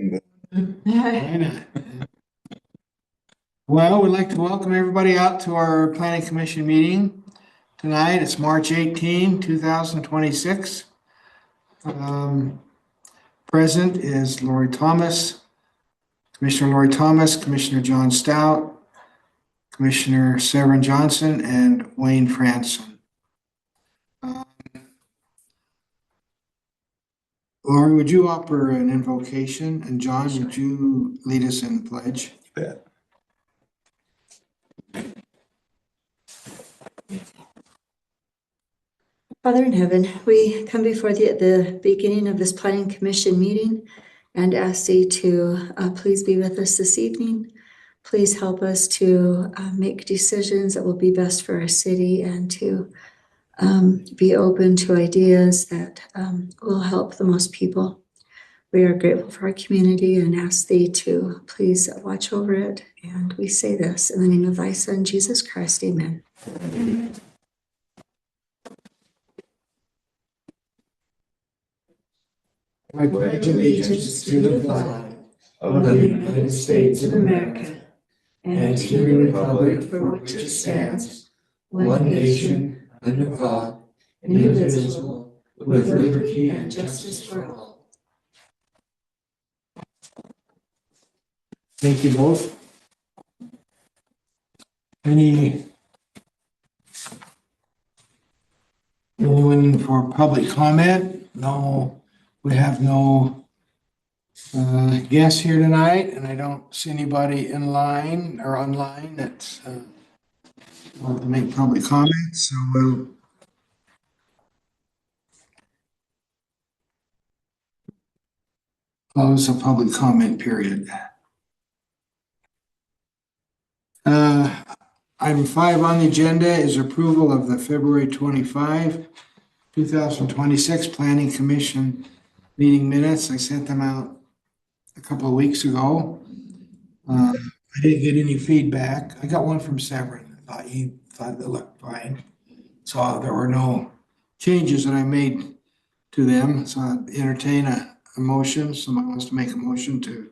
Why not? Well, we'd like to welcome everybody out to our planning commission meeting tonight. It's March 18, 2026. Present is Lori Thomas, Commissioner Lori Thomas, Commissioner John Stout, Commissioner Severin Johnson, and Wayne Franson. Lori, would you offer an invocation? And John, would you lead us in the pledge? You bet. Father in heaven, we come before thee at the beginning of this planning commission meeting and ask thee to please be with us this evening. Please help us to make decisions that will be best for our city and to be open to ideas that will help the most people. We are grateful for our community and ask thee to please watch over it. And we say this in the name of thy Son, Jesus Christ. Amen. Amen. I pledge allegiance to the flag of the United States of America and to the republic for which it stands, one nation, under God, indivisible, with liberty and justice for all. Thank you both. Anyone for public comment? No. We have no guests here tonight, and I don't see anybody in line or online that's want to make public comments, so we'll close the public comment period. Item 5 on the agenda is approval of the February 25, 2026 Planning Commission meeting minutes. I sent them out a couple of weeks ago. I didn't get any feedback. I got one from Severin. I thought he thought they looked fine. So there were no changes that I made to them. So I entertain a motion. Someone wants to make a motion to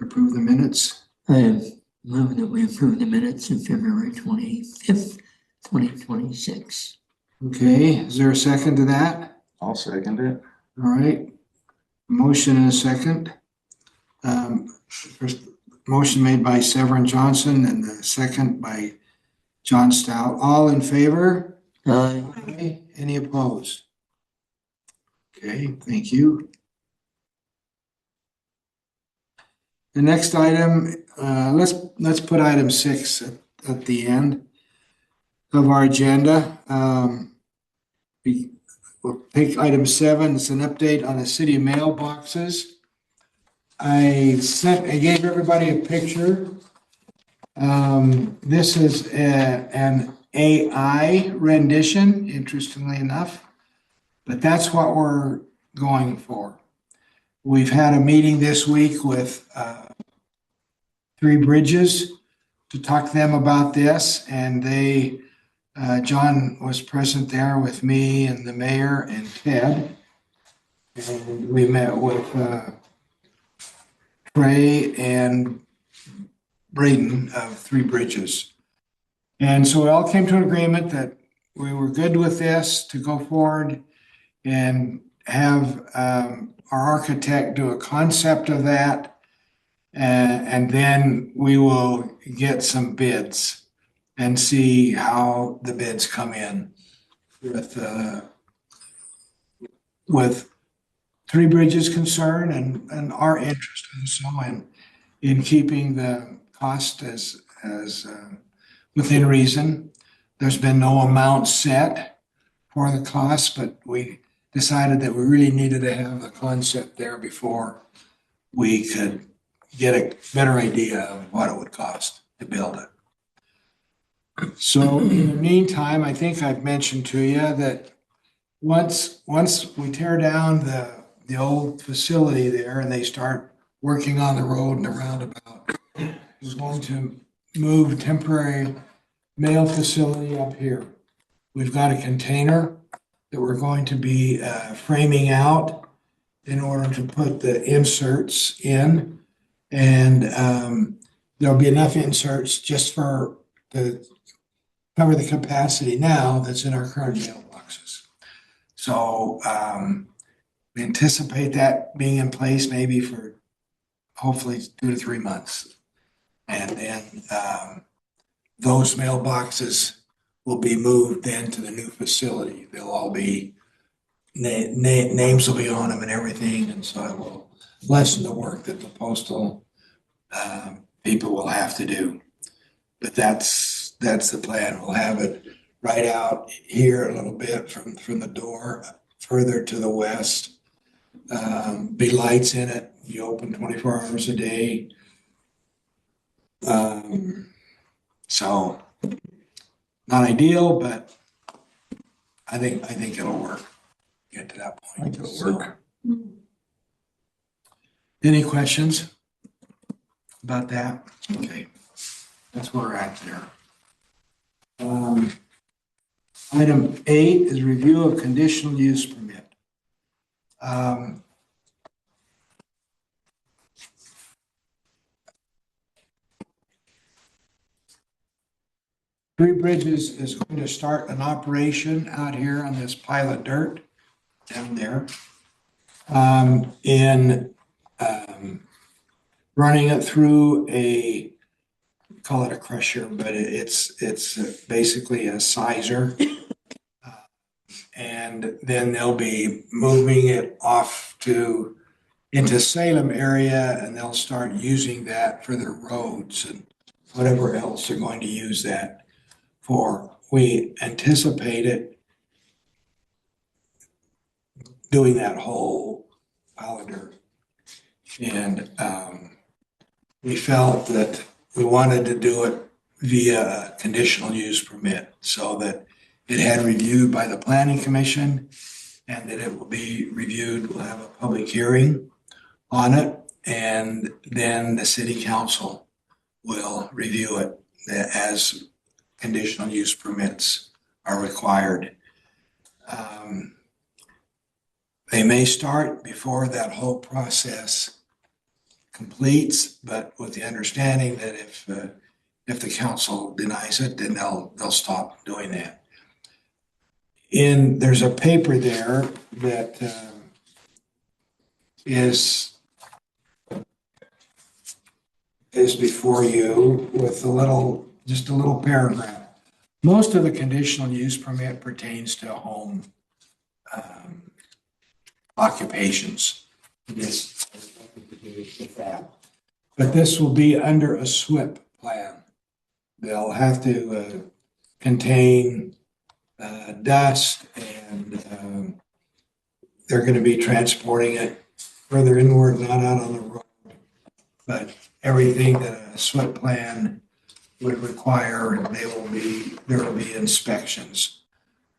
approve the minutes. I move that we approve the minutes of February 25th, 2026. Okay, is there a second to that? I'll second it. All right. Motion and a second. First motion made by Severin Johnson and the second by John Stout. All in favor? Aye. Aye. Any opposed? Okay, thank you. The next item, let's put item 6 at the end of our agenda. We'll take item 7. It's an update on the city mailboxes. I gave everybody a picture. This is an AI rendition, interestingly enough, but that's what we're going for. We've had a meeting this week with Three Bridges to talk to them about this, and John was present there with me and the mayor and Ted. And we met with Trey and Braden of Three Bridges. And so we all came to an agreement that we were good with this to go forward and have our architect do a concept of that. And then we will get some bids and see how the bids come in with Three Bridges concern and our interest also in keeping the cost as within reason. There's been no amount set for the cost, but we decided that we really needed to have a concept there before we could get a better idea of what it would cost to build it. So in the meantime, I think I've mentioned to you that once we tear down the old facility there and they start working on the road and the roundabout, we're going to move temporary mail facility up here. We've got a container that we're going to be framing out in order to put the inserts in. And there'll be enough inserts just for to cover the capacity now that's in our current mailboxes. So we anticipate that being in place maybe for hopefully 2 to 3 months. And then those mailboxes will be moved then to the new facility. They'll all be, names will be on them and everything. And so it will lessen the work that the postal people will have to do. But that's the plan. We'll have it right out here a little bit from the door further to the west. Be lights in it. You open 24 hours a day. So not ideal, but I think it'll work. Get to that point, it'll work. Any questions about that? Okay, that's where we're at there. Item 8 is review of conditional use permit. Three Bridges is going to start an operation out here on this pile of dirt down there. In running it through call it a crusher, but it's basically a sizer. And then they'll be moving it off into Salem area, and they'll start using that for their roads and whatever else they're going to use that for. We anticipate it doing that whole pile of dirt. And we felt that we wanted to do it via a conditional use permit so that it had reviewed by the planning commission and that it will be reviewed. We'll have a public hearing on it, and then the city council will review it as conditional use permits are required. They may start before that whole process completes, but with the understanding that if the council denies it, then they'll stop doing that. There's a paper there that is before you with just a little paragraph. Most of the conditional use permit pertains to home occupations. But this will be under a SWIP plan. They'll have to contain dust, and they're going to be transporting it further inward, not out on the road. But everything that a SWIP plan would require, there will be inspections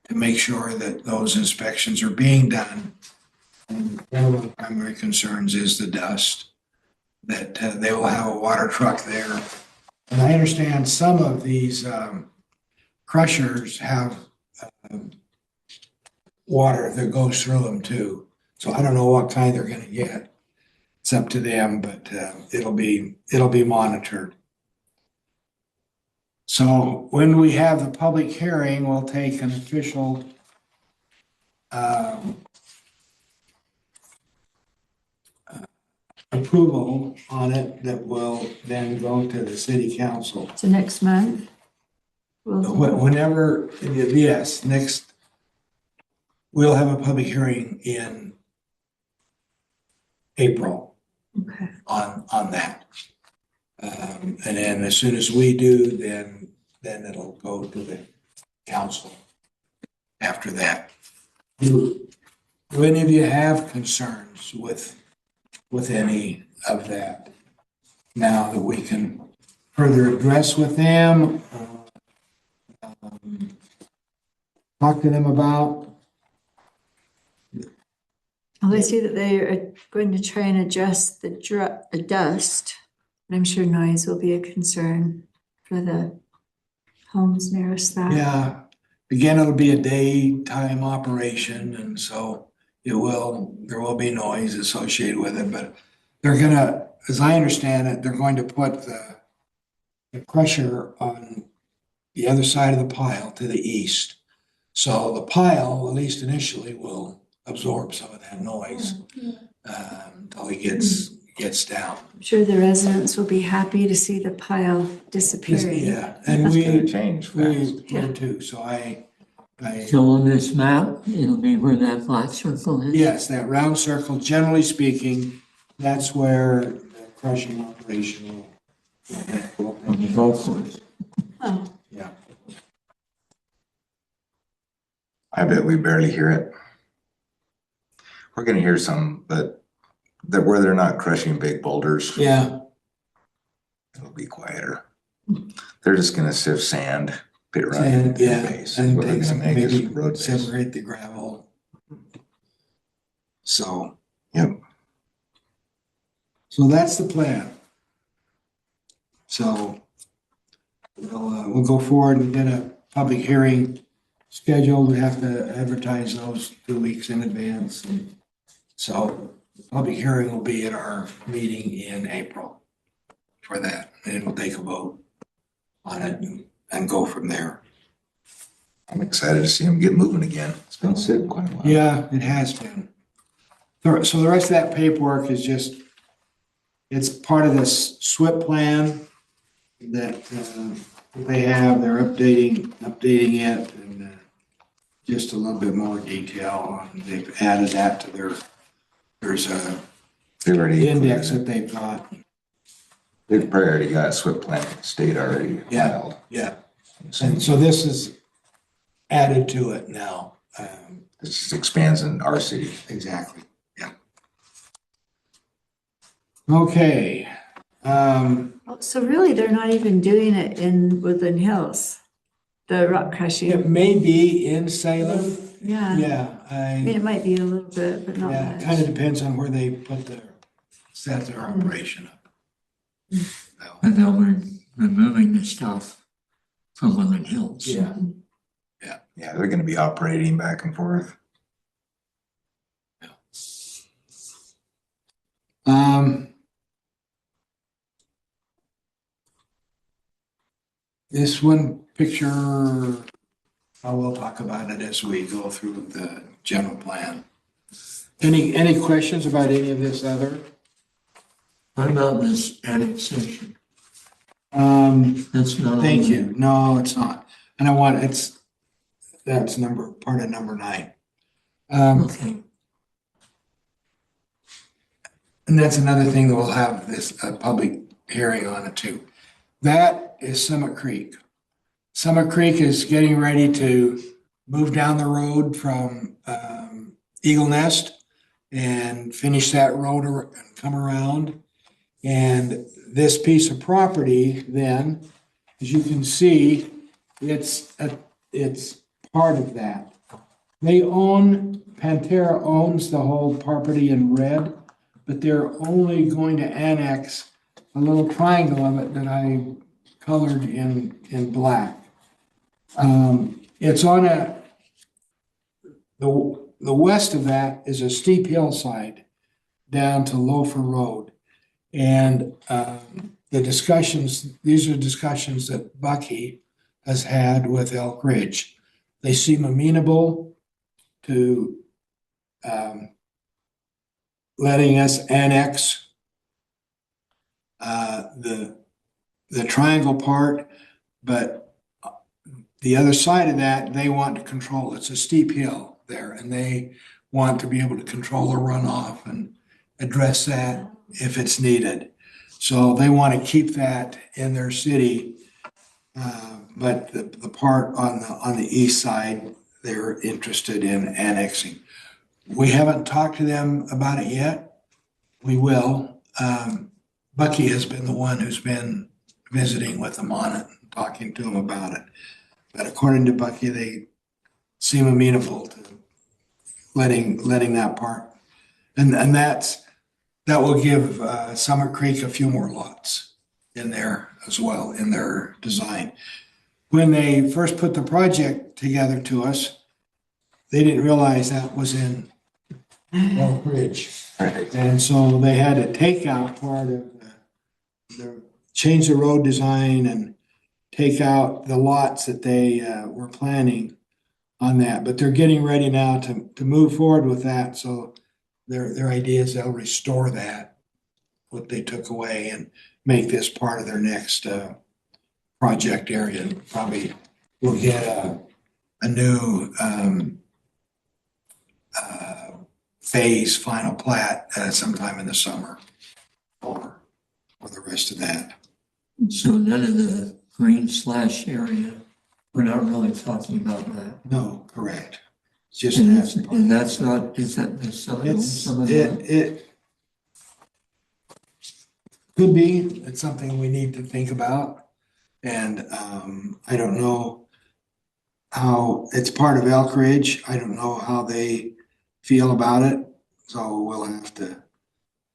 to make sure that those inspections are being done. And one of the primary concerns is the dust, that they will have a water truck there. And I understand some of these crushers have water that goes through them too. So I don't know what kind they're going to get. It's up to them, but it'll be monitored. So when we have the public hearing, we'll take an official approval on it that will then go to the city council. So next month? Whenever, yes, we'll have a public hearing in April. Okay. On that. And then as soon as we do, then it'll go to the council after that. Do any of you have concerns with any of that now that we can further address with them? Talk to them about? Well, I see that they are going to try and address the dust, and I'm sure noise will be a concern for the homes nearest that. Yeah, again, it'll be a daytime operation, and so there will be noise associated with it, but they're gonna, as I understand it, they're going to put the crusher on the other side of the pile to the east. So the pile, at least initially, will absorb some of that noise until it gets down. I'm sure the residents will be happy to see the pile disappearing. Yeah, and It's gonna we change fast. would too, so I, So on this map, it'll be where that black circle is? yes, that round circle, generally speaking, that's where the crushing operation will. On the golf course. Oh, Yeah, I bet we barely hear it. We're gonna hear some, but that where they're not crushing big boulders, yeah, it'll be quieter. They're just gonna sift sand, pit right in and, the yeah, base. and What they're take gonna some, make is maybe road base. separate the gravel. So. Yep. So that's the plan. So we'll go forward and get a public hearing scheduled. We have to advertise those 2 weeks in advance. So the public hearing will be at our meeting in April for that. And we'll take a vote on it and go from there. I'm excited to see them get moving again. It's been sitting quite a while. Yeah, it has been. So the rest of that paperwork is just, it's part of this SWIP plan that they have. They're updating it and just a little bit more detail. They've added that to there's a They've already. index that they've got. They've probably already got SWIP plan state already Yeah. filed. Yeah. And so this is added to it now. This just expands in our city. Exactly, yeah. Okay. so really, they're not even doing it in Woodland Hills, the rock It crushing. may be in Salem. Yeah, Yeah, I mean, it might be a little bit, but not yeah, it kind of much. depends on where they put set their operation up. So, I thought we're removing the stuff from Woodland Hills. yeah, Yeah, they're gonna be operating back and forth. um. This one picture, I will talk about it as we go through the general plan. Any questions about any of this other? What about this annexation? That's not. on Thank there. you. No, it's not. And I want, that's part of number 9. Okay, And that's another thing that we'll have this, a public hearing on it too. That is Summit Creek. Summit Creek is getting ready to move down the road from Eagle Nest and finish that road and come around. And this piece of property then, as you can see, it's part of that. Pantera owns the whole property in red, but they're only going to annex a little triangle of it that I colored in black. It's on the west of that is a steep hillside down to Loafer Road. And these are discussions that Bucky has had with Elk Ridge. They seem amenable to letting us annex the triangle part, but the other side of that, they want to control. It's a steep hill there, and they want to be able to control the runoff and address that if it's needed. So they want to keep that in their city, but the part on the east side, they're interested in annexing. We haven't talked to them about it yet. We will. Bucky has been the one who's been visiting with them on it, and talking to them about it. But according to Bucky, they seem amenable to letting that part. And that will give Summit Creek a few more lots in there as well in their design. When they first put the project together to us, they didn't realize that was in Elk Ridge. Right. And so they had to take out part of change the road design and take out the lots that they were planning on that. But they're getting ready now to move forward with that. So their idea is they'll restore that, what they took away, and make this part of their next project area. Probably will get a new phase final plat sometime in the summer for the rest of that. So none of the green slash area, we're not really talking about that. No, correct. It's just And that. and that's not, is that the some of that? It could be, it's something we need to think about. And I don't know how, it's part of Elk Ridge. I don't know how they feel about it. So we'll have to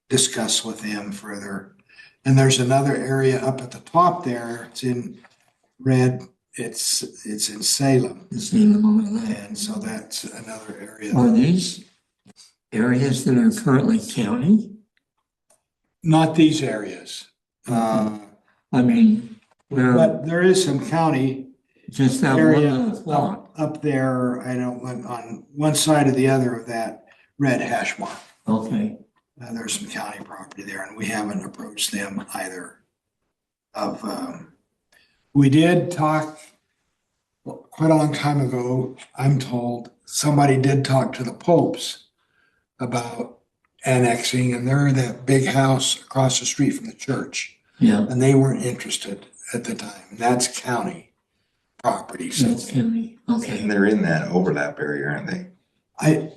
discuss with them further. And there's another area up at the top there. It's in red. It's in Salem. The same over there. And so that's another area. Are these areas that are currently county? Not these areas. I mean, where But there is some county just that one area little plot. up there, I don't, on one side or the other of that red hash mark. Okay, There's some county property there, and we haven't approached them either. We did talk quite a long time ago, I'm told, somebody did talk to the Popes about annexing, and they're that big house across the street from the church, yeah, and they weren't interested at the time. That's county property, so that's county, okay. And they're in that overlap area, aren't they? I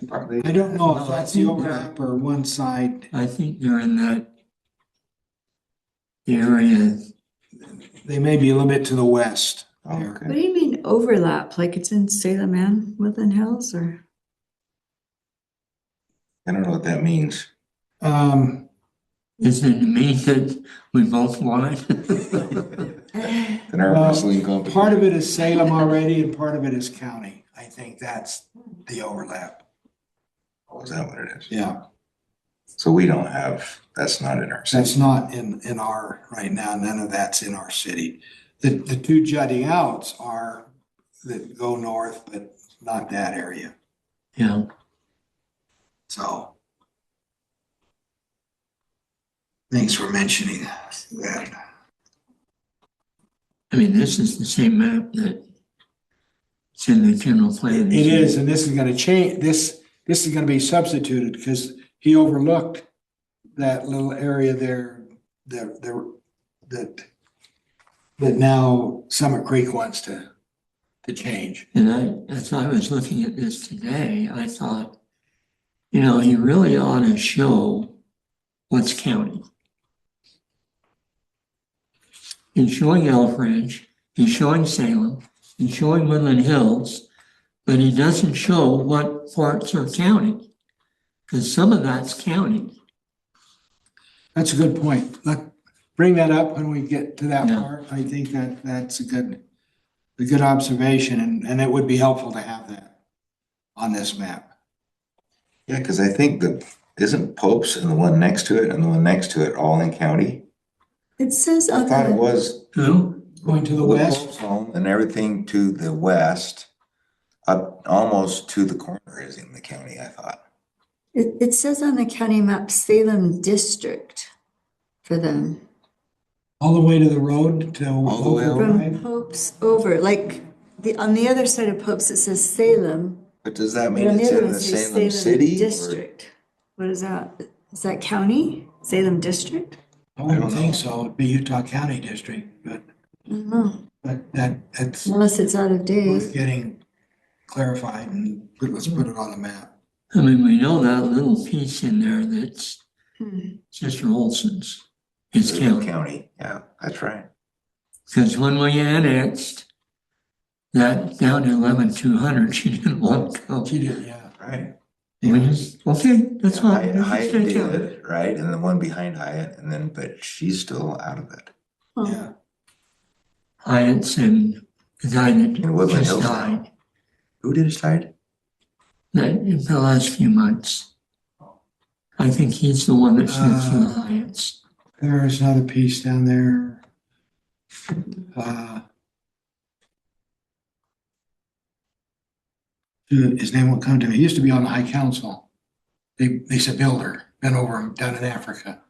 don't know if that's the overlap or one side. I think they're in that area. They may be a little bit to the west. Oh, there. What okay. do you mean overlap? Like it's in Salem and Woodland Hills or? I don't know what that means. Is it mean that we both want it? In our Well, wrestling company. Part of it is Salem already and part of it is county. I think that's the overlap. Oh, is that what it is? Yeah, So we don't have, that's not in our city. that's not in our, right now, none of that's in our city. The two jutting outs are that go north, but not that area. Yeah, So. Thanks for mentioning that. I mean, this is the same map that it's in the general plan. It is, and this is gonna change, this is gonna be substituted because he overlooked that little area there, that now Summit Creek wants to change. And as I was looking at this today, I thought, you know, he really ought to show what's county. He's showing Elk Ridge, he's showing Salem, he's showing Woodland Hills, but he doesn't show what parts are county. Because some of that's county. That's a good point. Bring that up when we get to that Yeah. part. I think that's a good observation, and it would be helpful to have that on this map. Yeah, because I think that isn't Pope's and the one next to it and the one next to it all in county? It says I on thought it the, was. Who? Going to the west, Pope's home and everything to the west, up almost to the corner is in the county, I thought. it says on the county map Salem District for them. all the way to the road to. All the way over. From Pope's over, like on the other side of Pope's, it says Salem. But does that But mean on the it's other in one, the it says Salem city? or- District. What is that? Is that county? Salem District? I wouldn't think so. It'd be Utah County District, I don't know, but that's unless it's out of worth date. getting clarified and let's put it on the map. I mean, we know that little piece in there that's Hmm. Sister Olson's is It's county. County, yeah, that's right. Because when we annexed that down to 11,200, she didn't want to go. She did, yeah. Right. We just, okay, that's fine. That's Hyatt straight down. did, right, and the one behind Hyatt, and then, but she's still out of it. Oh, Yeah, Hyatt's and the guy that In Woodland just Hills now. died Who did it died? that in the last few months. I think he's the one that shoots for the Hyatts. There's another piece down there. His name won't come to me. He used to be on the High Council. He's a builder, been over down in Africa,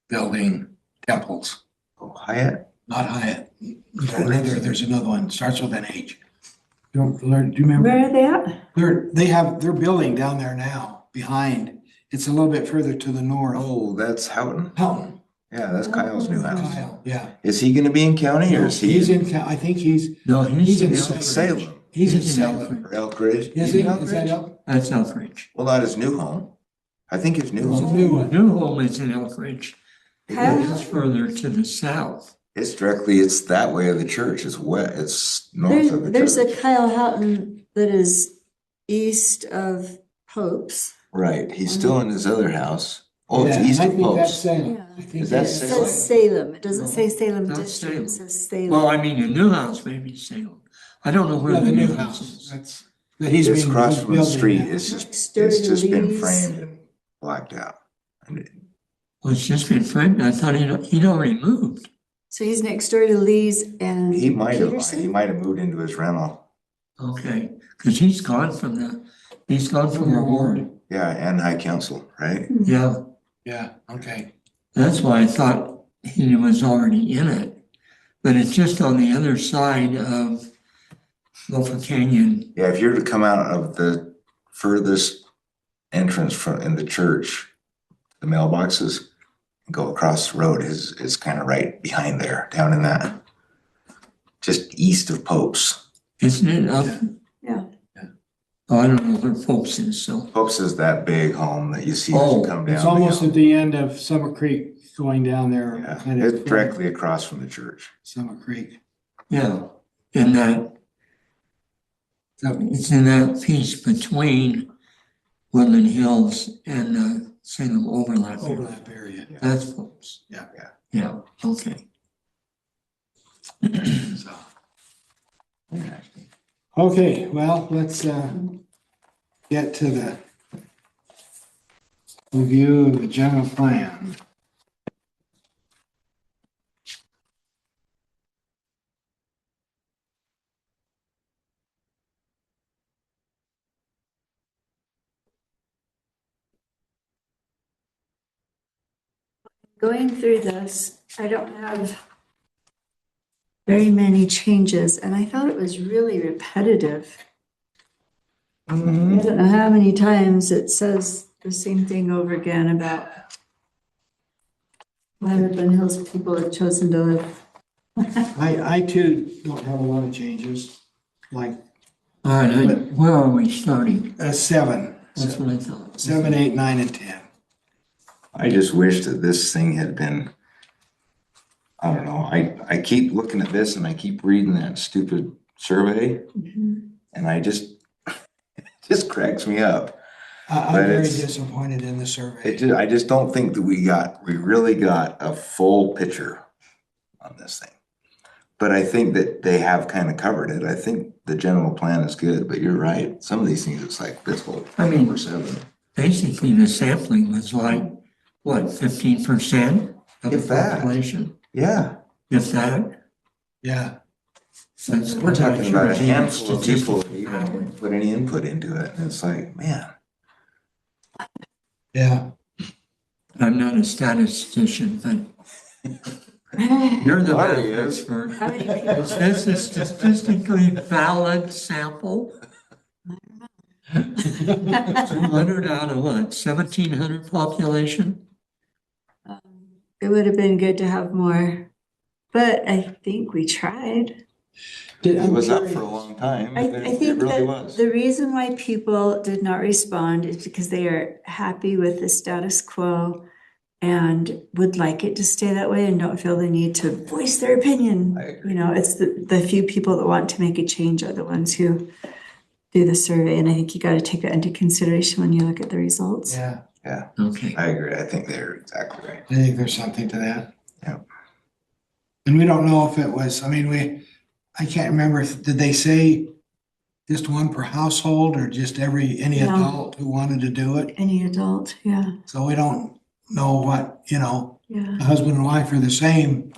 building temples. Oh, Hyatt? Not Hyatt. There's another one, starts with an H. Do you remember? Where are they at? They're building down there now, behind. It's a little bit further to the north. Oh, that's Houghton? Houghton. Yeah, that's Kyle's new house. Kyle, yeah. Is he gonna be in county or is he? He's in, I think he's No, he's in in Salem. Elkridge. He's in He's in Salem. Or Elk Ridge? Is he? in Elk Is that Ridge? up? That's Elkridge. Well, not his new home. I think his new It's a home, new one. New home is in Elkridge. Kyle? It's further to the south. it's that way of the church. It's north of the There's a church. Kyle Houghton that is east of Pope's. Right, he's still in his other house. Oh, it's Yeah, east I of think that's Pope's. Salem. Yeah. I think Is that It that's Salem? says Salem. It doesn't say Salem Not District, Salem. it says Salem. Well, I mean, a new house may be Salem. I don't know where Yeah, the new house is. That's, that he's It's being across from the building street. now. It's just been Lee's. framed and blacked out. And Well, it's just been framed. I thought he'd already moved. So he's next door to Lee's and he might have Peterson? moved into his rental. Okay, because he's gone from our ward. Yeah, and High Council, right? Yeah, Yeah, okay. that's why I thought he was already in it. But it's just on the other side of Gopher Canyon. Yeah, if you're to come out of the furthest entrance in the church, the mailboxes, and go across the road is kind of right behind there, down in that, just east of Pope's. Isn't it up? Yeah. Oh, I don't know where Pope's is, so. Pope's is that big home that you see as Oh, you come down. It's the almost hill. at the end of Summer Creek going down there. Yeah, kind of it's directly across from the church. Summer Creek. Yeah, in that, it's in that piece between Woodland Hills and the Salem overlap area. Overlap area. That's Pope's. Yeah. Yeah. Yeah, okay. So, okay, well, let's get to the review of the general plan. Going through this, I don't have very many changes, and I thought it was really repetitive. I don't know how many times it says the same thing over again about Hennepin Hills people have chosen to live. I too don't have a lot of changes, like All right, where are we starting? seven, That's what I thought. 7, 8, 9, and 10. I just wish that this thing had been, I don't know, I keep looking at this and I keep reading that stupid survey and it just cracks me up. I'm But very it's- disappointed in the survey. I just don't think that we really got a full picture on this thing. But I think that they have kind of covered it. I think the general plan is good, but you're right. Some of these things, it's like this whole I mean- number 7. Basically, the sampling was like, what, 15% of the If that. population? Yeah, If that. Yeah, That's- we're talking about a handful of people Statistical that even power. put any input into it. And it's like, man, yeah. I'm not a statistician, but you're the Well, math he is. expert. How many people? Is this a statistically valid sample? 200 out of what, 1,700 population? It would have been good to have more, but I think we tried. it was up for a long time. I It think really that was. the reason why people did not respond is because they are happy with the status quo and would like it to stay that way and don't feel the need to voice their opinion. I agree. You know, it's the few people that want to make a change are the ones who do the survey, and I think you got to take that into consideration when you look at the results. Yeah, Yeah, Okay. I agree. I think they're exactly right. I think there's something to that. Yeah. And we don't know if it was, I can't remember, did just one per household or just any Yeah. adult who wanted to do it? Any adult, yeah, So we don't know what, yeah. the husband and wife are the same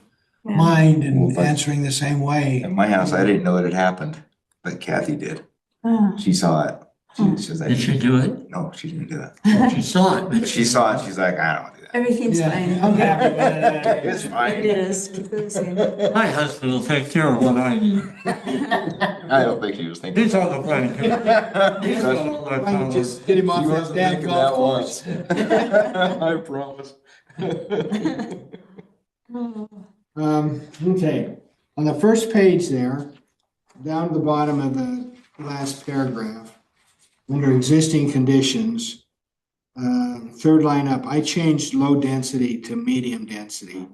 Yeah. mind Well, and but- answering the same way. At my house, I didn't know it had happened, but Kathy did. Ah. She saw it. She was like, Did she do it? no, she didn't do that. She saw it, But but she saw it, she's like, I don't want to do that. Everything's Yeah, fine. I'm happy with it. It's fine. It is. Completely same. my husband will take care of what I need. I don't think she was thinking. He's on the planning commission. He's on the Why don't you planning just get him off She that wasn't damn thinking golf that course? I promise. Okay, on the first page there, down to the bottom of the last paragraph, under existing conditions, third line up, I changed low density to medium density.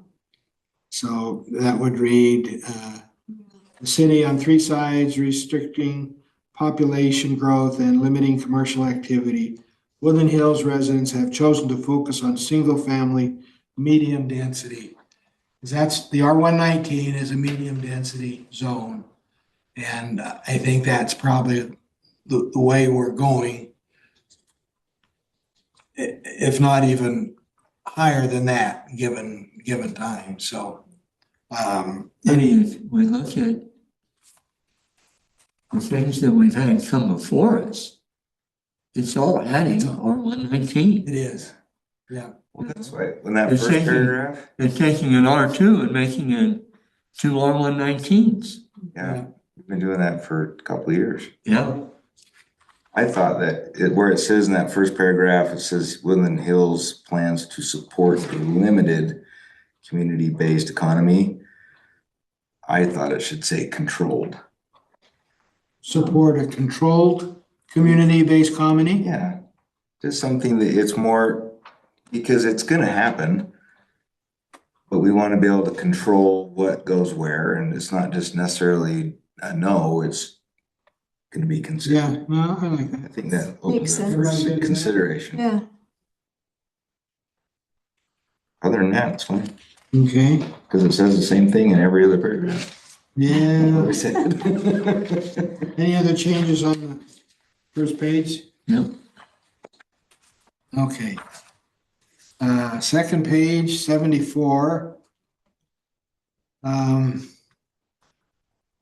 So that would read, the city on three sides restricting population growth and limiting commercial activity. Woodland Hills residents have chosen to focus on single-family, medium density. 'Cause that's, the R119 is a medium density zone. And I think that's probably the way we're going. If not even higher than that, given time, so. And if we look at the things that we've had come before us, it's all adding R119. It is, yeah. Well, that's why, in that It's first taking- paragraph, They're taking an R2 and making it two R119s. yeah, we've been doing that for a couple of years. Yeah, I thought that where it says in that first paragraph, it says Woodland Hills plans to support a limited community-based economy. I thought it should say controlled. Support a controlled community-based comedy. Yeah, just something that it's more, because it's gonna happen. But we wanna be able to control what goes where, and it's not just necessarily a no, it's gonna be considered. Yeah, no, I like I that. think that Makes opens up for sense. consideration. Yeah. Other than that, it's fine, Okay, because it says the same thing in every other paragraph. yeah. We said. Any other changes on the first page? Yep. Okay. Second page, 74.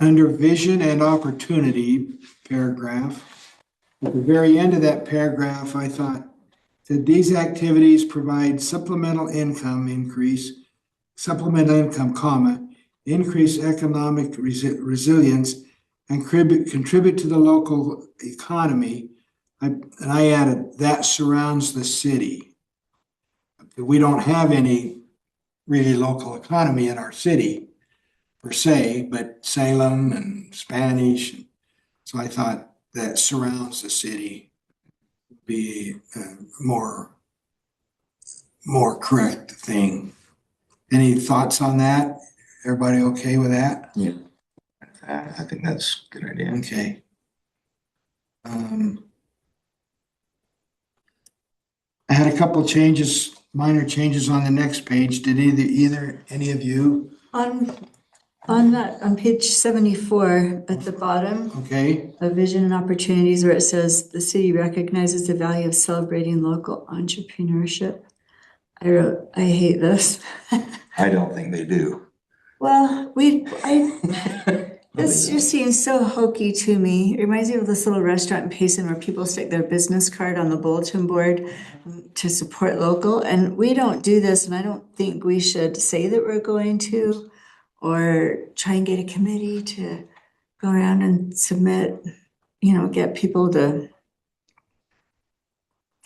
Under vision and opportunity paragraph, at the very end of that paragraph, I thought that these activities provide supplemental income, comma, increase economic resilience and contribute to the local economy. And I added, that surrounds the city. We don't have any really local economy in our city per se, but Salem and Spanish. So I thought that surrounds the city would be a more correct thing. Any thoughts on that? Everybody okay with that? I think that's a good idea. Okay. I had a couple changes, minor changes on the next page. Did any of you? On page 74, at the bottom Okay, of vision and opportunities, where it says the city recognizes the value of celebrating local entrepreneurship. I wrote, I hate this. I don't think they do. Well, this just seems so hokey to me. It reminds me of this little restaurant in Payson where people stick their business card on the bulletin board to support local. And we don't do this, and I don't think we should say that we're going to, or try and get a committee to go around and submit, get people to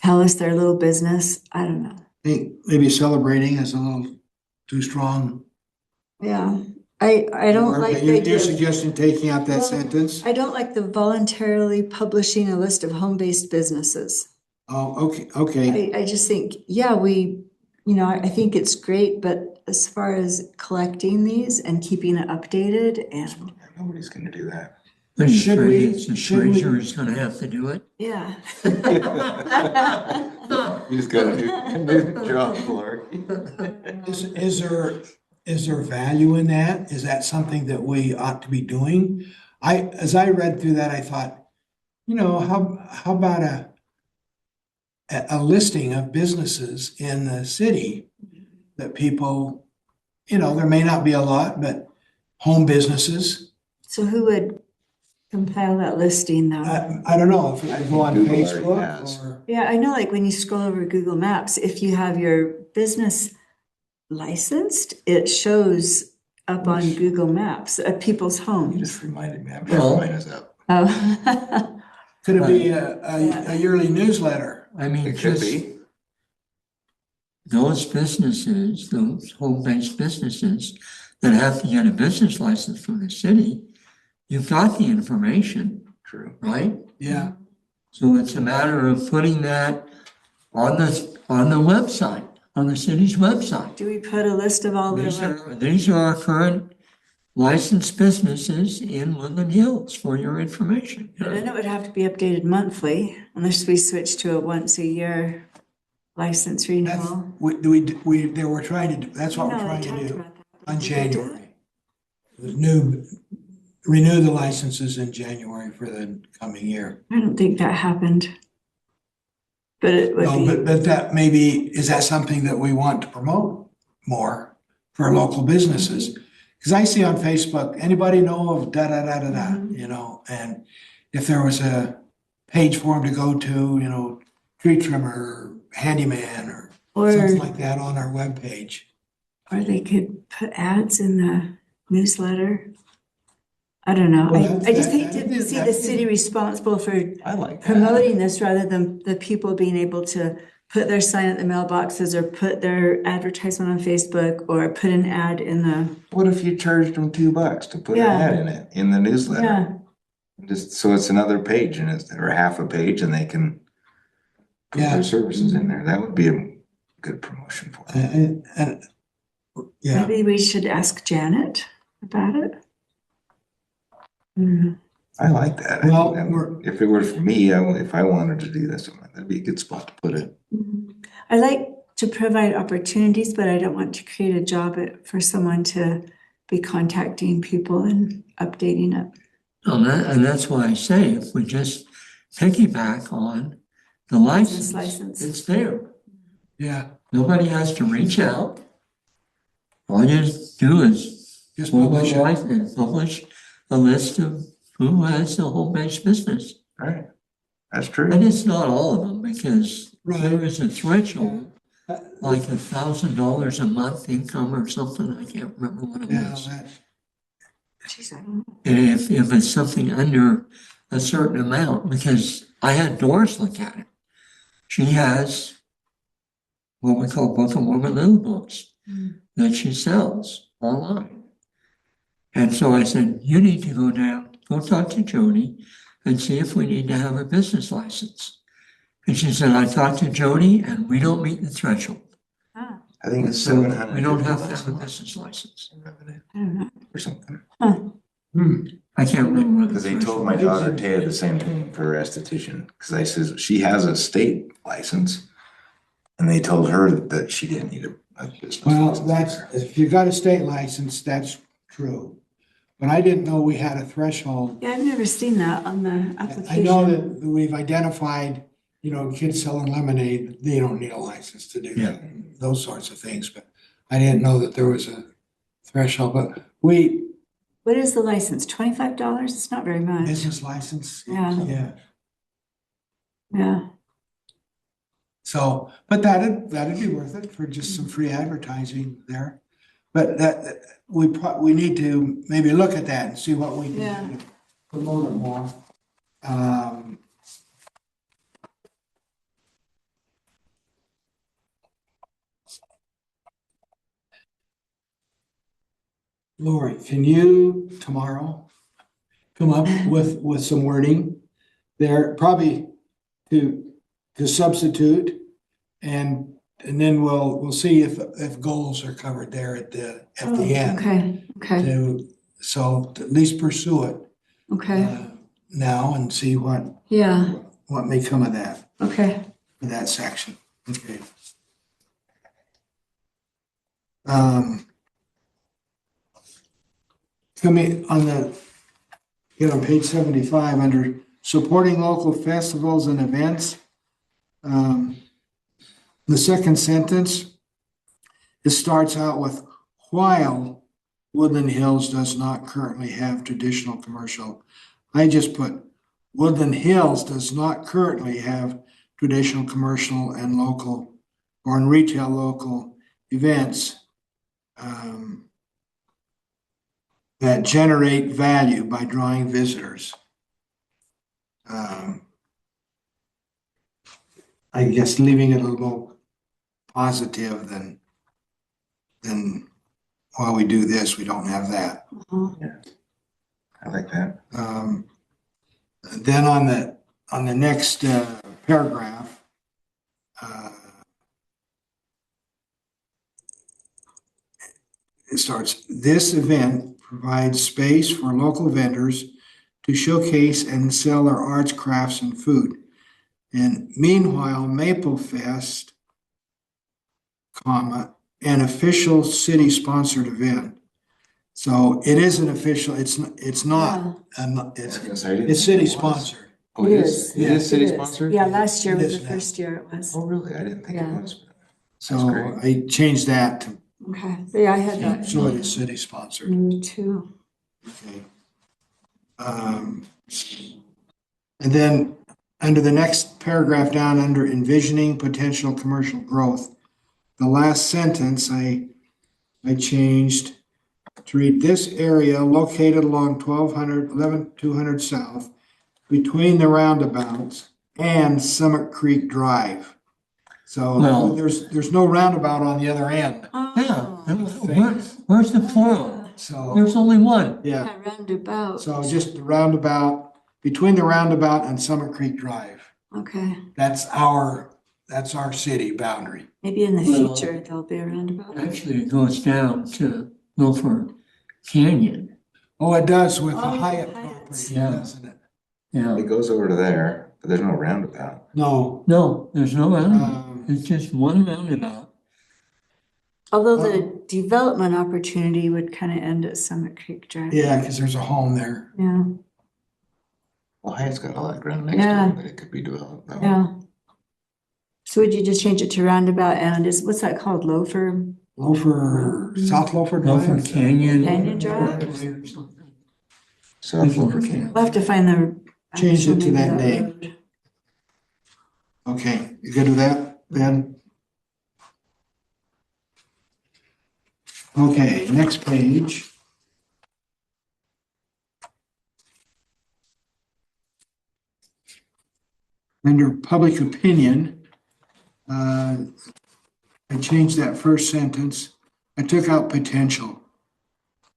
tell us their little business. I don't know. I think maybe celebrating is a little too strong. Yeah, I don't like the You're idea. suggesting taking out that Well, sentence? I don't like the voluntarily publishing a list of home-based businesses. Oh, okay. I just think, yeah, I think it's great, but as far as collecting these and keeping it updated and, Nobody's gonna do that. but he's Should afraid we- it's the should we- treasurer is gonna have to do it. yeah. You just gotta do the job, Clark. Is there value in that? Is that something that we ought to be doing? As I read through that, I thought, how about a listing of businesses in the city that people, there may not be a lot, but home businesses. So who would compile that listing though? I don't know if I go on Google already Facebook has. or, Yeah, I know, like when you scroll over Google Maps, if you have your business licensed, it shows up on Google Maps of people's You homes. just reminded me, I'm sure Well- mine is up. Oh. could it be Yeah. a yearly newsletter? I mean, It could just be. those businesses, those home-based businesses that have to get a business license from the city, you've got the information, True. right? Yeah, So it's a matter of putting that on the website, on the city's website. Do we put a list of all These the, are, these are our current licensed businesses in Woodland Hills for your information. but then it would have to be updated monthly unless we switch to a once a year license that's, renewal. they were trying to do, that's what we're No, they trying to talked do about that. on Did they do it? January. Renew the licenses in January for the coming year. I don't think that happened. But it would No, be, but that maybe, is that something that we want to promote more for local businesses? Because I see on Facebook, anybody know of da-da-da-da-da, Mhm. and if there was a page for them to go to, tree trimmer, handyman, or something or, like that on our webpage. or they could put ads in the newsletter. I don't know. Well, I just hate that to is- see that the is- city responsible for I like that. promoting this rather than the people being able to put their sign at the mailboxes or put their advertisement on Facebook or put an ad in the, What if you charged them $2 to put an Yeah. ad in it, in the newsletter? yeah. Just so it's another page and it's, or half a page and they can put Yeah. their services in there. That would be a good promotion for them. And, yeah, Maybe we should ask Janet about it. Mm. I like that. I think Well, that would- if it were for me, if I wanted to do this, that'd be a good spot to put it. I like to provide opportunities, but I don't want to create a job for someone to be contacting people and updating it. And that's why I say, if we just piggyback on the Business license, license. it's there. yeah, Nobody has to reach out. All you do is just Google publish it. license and publish a list of who has a home-based business. Right. That's true. And it's not all of them, because Right. there is a threshold, like $1,000 a month income or something, I can't remember what it Yeah, was. Jeez, I don't know. And if it's something under a certain amount, because I had Doris look at it. She has what we call Book of Mormon Little Books that she sells online. And so I said, you need to go down, go talk to Jody and see if we need to have a business license. And she said, I talked to Jody and we don't meet the threshold. Ah, I think it's So 700. we don't have to have a business license. revenue I don't know. or something. Hmm. I can't remember what the Because they told threshold my is. daughter Taya the same thing for restitution. Because I says she has a state license, and they told her that she didn't need a business Well, license. that's, if you got a state license, that's true. But I didn't know we had a threshold. Yeah, I've never seen that on the I know application. that we've identified, kids selling lemonade, they don't need a license to do that, those sorts of things, but I didn't know that there was a threshold, but What is the license? $25? It's not very much. business license, Yeah, yeah. yeah. So, but that'd be worth it for just some free advertising there. But we need to maybe look at that and see what we Yeah. can do to promote it more. Lori, can you tomorrow come up with some wording there, probably to substitute, and then we'll see if goals are covered there at the Oh, end. Okay. So at least pursue it Okay. now and see what Yeah. may come of that, Okay. for that section. Okay. Coming on on page 75 under supporting local festivals and events. The second sentence, it starts out with, while Woodland Hills does not currently have traditional commercial. I just put, Woodland Hills does not currently have traditional commercial and local or in retail local events that generate value by drawing visitors. I guess leaving it a little more positive than while we do this, we don't have that. I like that. Then on the next paragraph, it starts, this event provides space for local vendors to showcase and sell their arts, crafts, and food. And meanwhile, Maple Fest, an official city-sponsored event. So it is an official, it's not, it's city-sponsored. Oh, It it is. is? It is city sponsored? Yeah, last year It was is the now. first year it was. Oh, really? I didn't think it Yeah. was. So great. I changed that to, Okay, yeah, I had that. so it is city-sponsored. Me too. Okay. And then under the next paragraph down, under envisioning potential commercial growth, the last sentence I changed to read, this area located along 11200 South between the roundabouts and Summit Creek Drive. So Well- there's no roundabout on the other end. Yeah, Oh, where's the plural? So, There's only one. yeah, yeah, roundabout. so just the roundabout, between the roundabout and Summit Creek Drive. Okay, That's our city boundary. maybe in the Well- future there'll be a roundabout. Actually, it goes down to Milford Canyon. Oh, it does with the Oh, Hyatt Hyatt's. property, Yeah. doesn't it? Yeah. It goes over to there, but there's no roundabout. No, No, there's no roundabout. um, It's just one roundabout. Although the development opportunity would kind of end at Summit Creek Drive. yeah, because there's a home there. Yeah, Well, Hyatt's got all that ground next to Yeah. it, but it could be developed. that way. yeah. So would you just change it to roundabout and what's that called, Loafer? Loafer, South Loafer Drive? Milford Canyon. Canyon Drive? South Lower Canyon. We'll have to find the. Change it to maybe that name. road. Okay, you good with that, Ben? Okay, next page. Under public opinion, I changed that first sentence. I took out potential.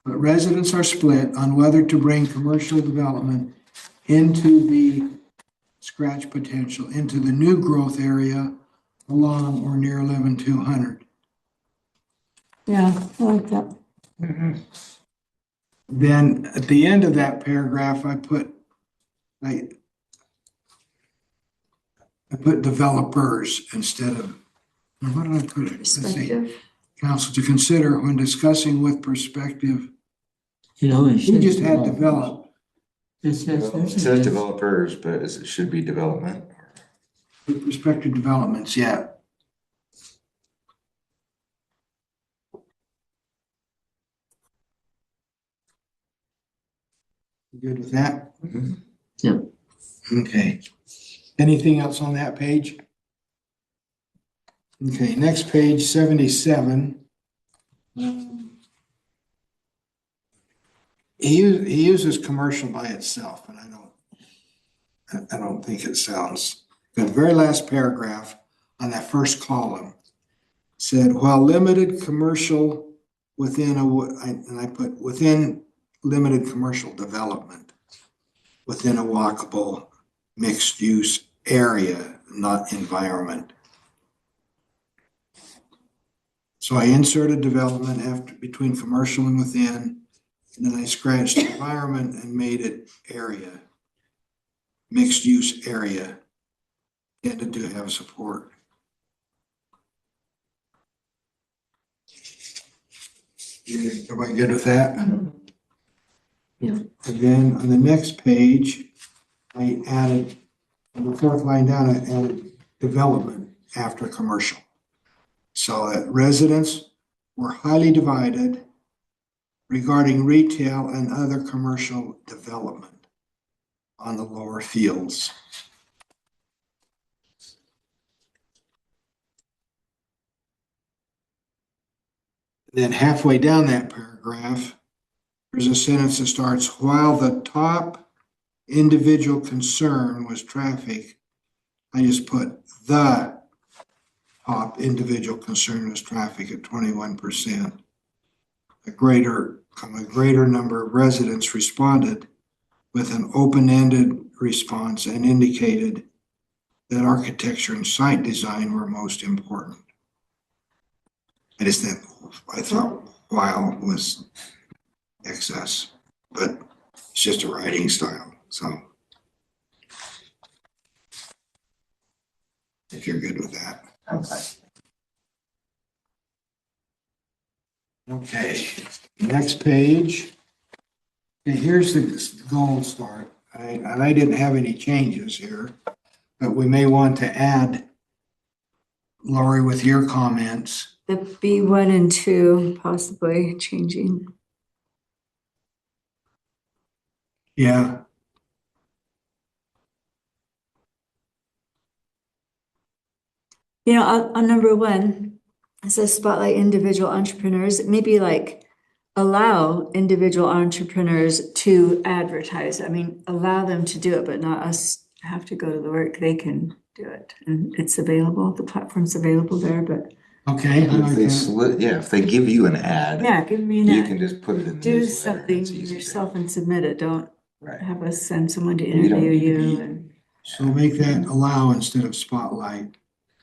But residents are split on whether to bring commercial development into the scratch potential, into the new growth area along or near 11200. Yeah, I like that. Then at the end of that paragraph, I put developers instead of, what did I put it? Let's see. Perspective. Council to consider when discussing with perspective. You know, it You says just had develop, It says, It says developers, but it should be development. with prospective developments, yeah. You good with that? Mhm. Yeah. Okay. Anything else on that page? Okay, next page, 77. He uses commercial by itself, and I don't think it sounds, the very last paragraph on that first column said, while limited commercial within and I put within limited commercial development, within a walkable mixed use area, not environment. So I inserted development after between commercial and within, and then I scratched environment and made it area, mixed use area, intended to have support. Everybody good with that? Yeah. And then on the next page, I added, on the fourth line down, I added development after commercial. So that residents were highly divided regarding retail and other commercial development on the lower fields. Then halfway down that paragraph, there's a sentence that starts, while the top individual concern was traffic, I just put the top individual concern was traffic at 21%. A greater number of residents responded with an open-ended response and indicated that architecture and site design were most important. I thought while was excess, but it's just a writing style, so. If you're good with that. Okay, next page. Okay, here's the gold start. I didn't have any changes here, but we may want to add, Lori, with your comments. The B1 and 2 possibly changing. Yeah, You know, on number 1, it says spotlight individual entrepreneurs, maybe like allow individual entrepreneurs to advertise. I mean, allow them to do it, but not us have to go to the work. They can do it and it's available. The platform's available there, but okay. I If like they that. if they give you an ad, yeah, give me an you ad. can just put it in the Do newsletter. something It's easy to- yourself and submit it. Don't Right. have us send someone to You don't interview need to you be- and, So make that allow instead of spotlight.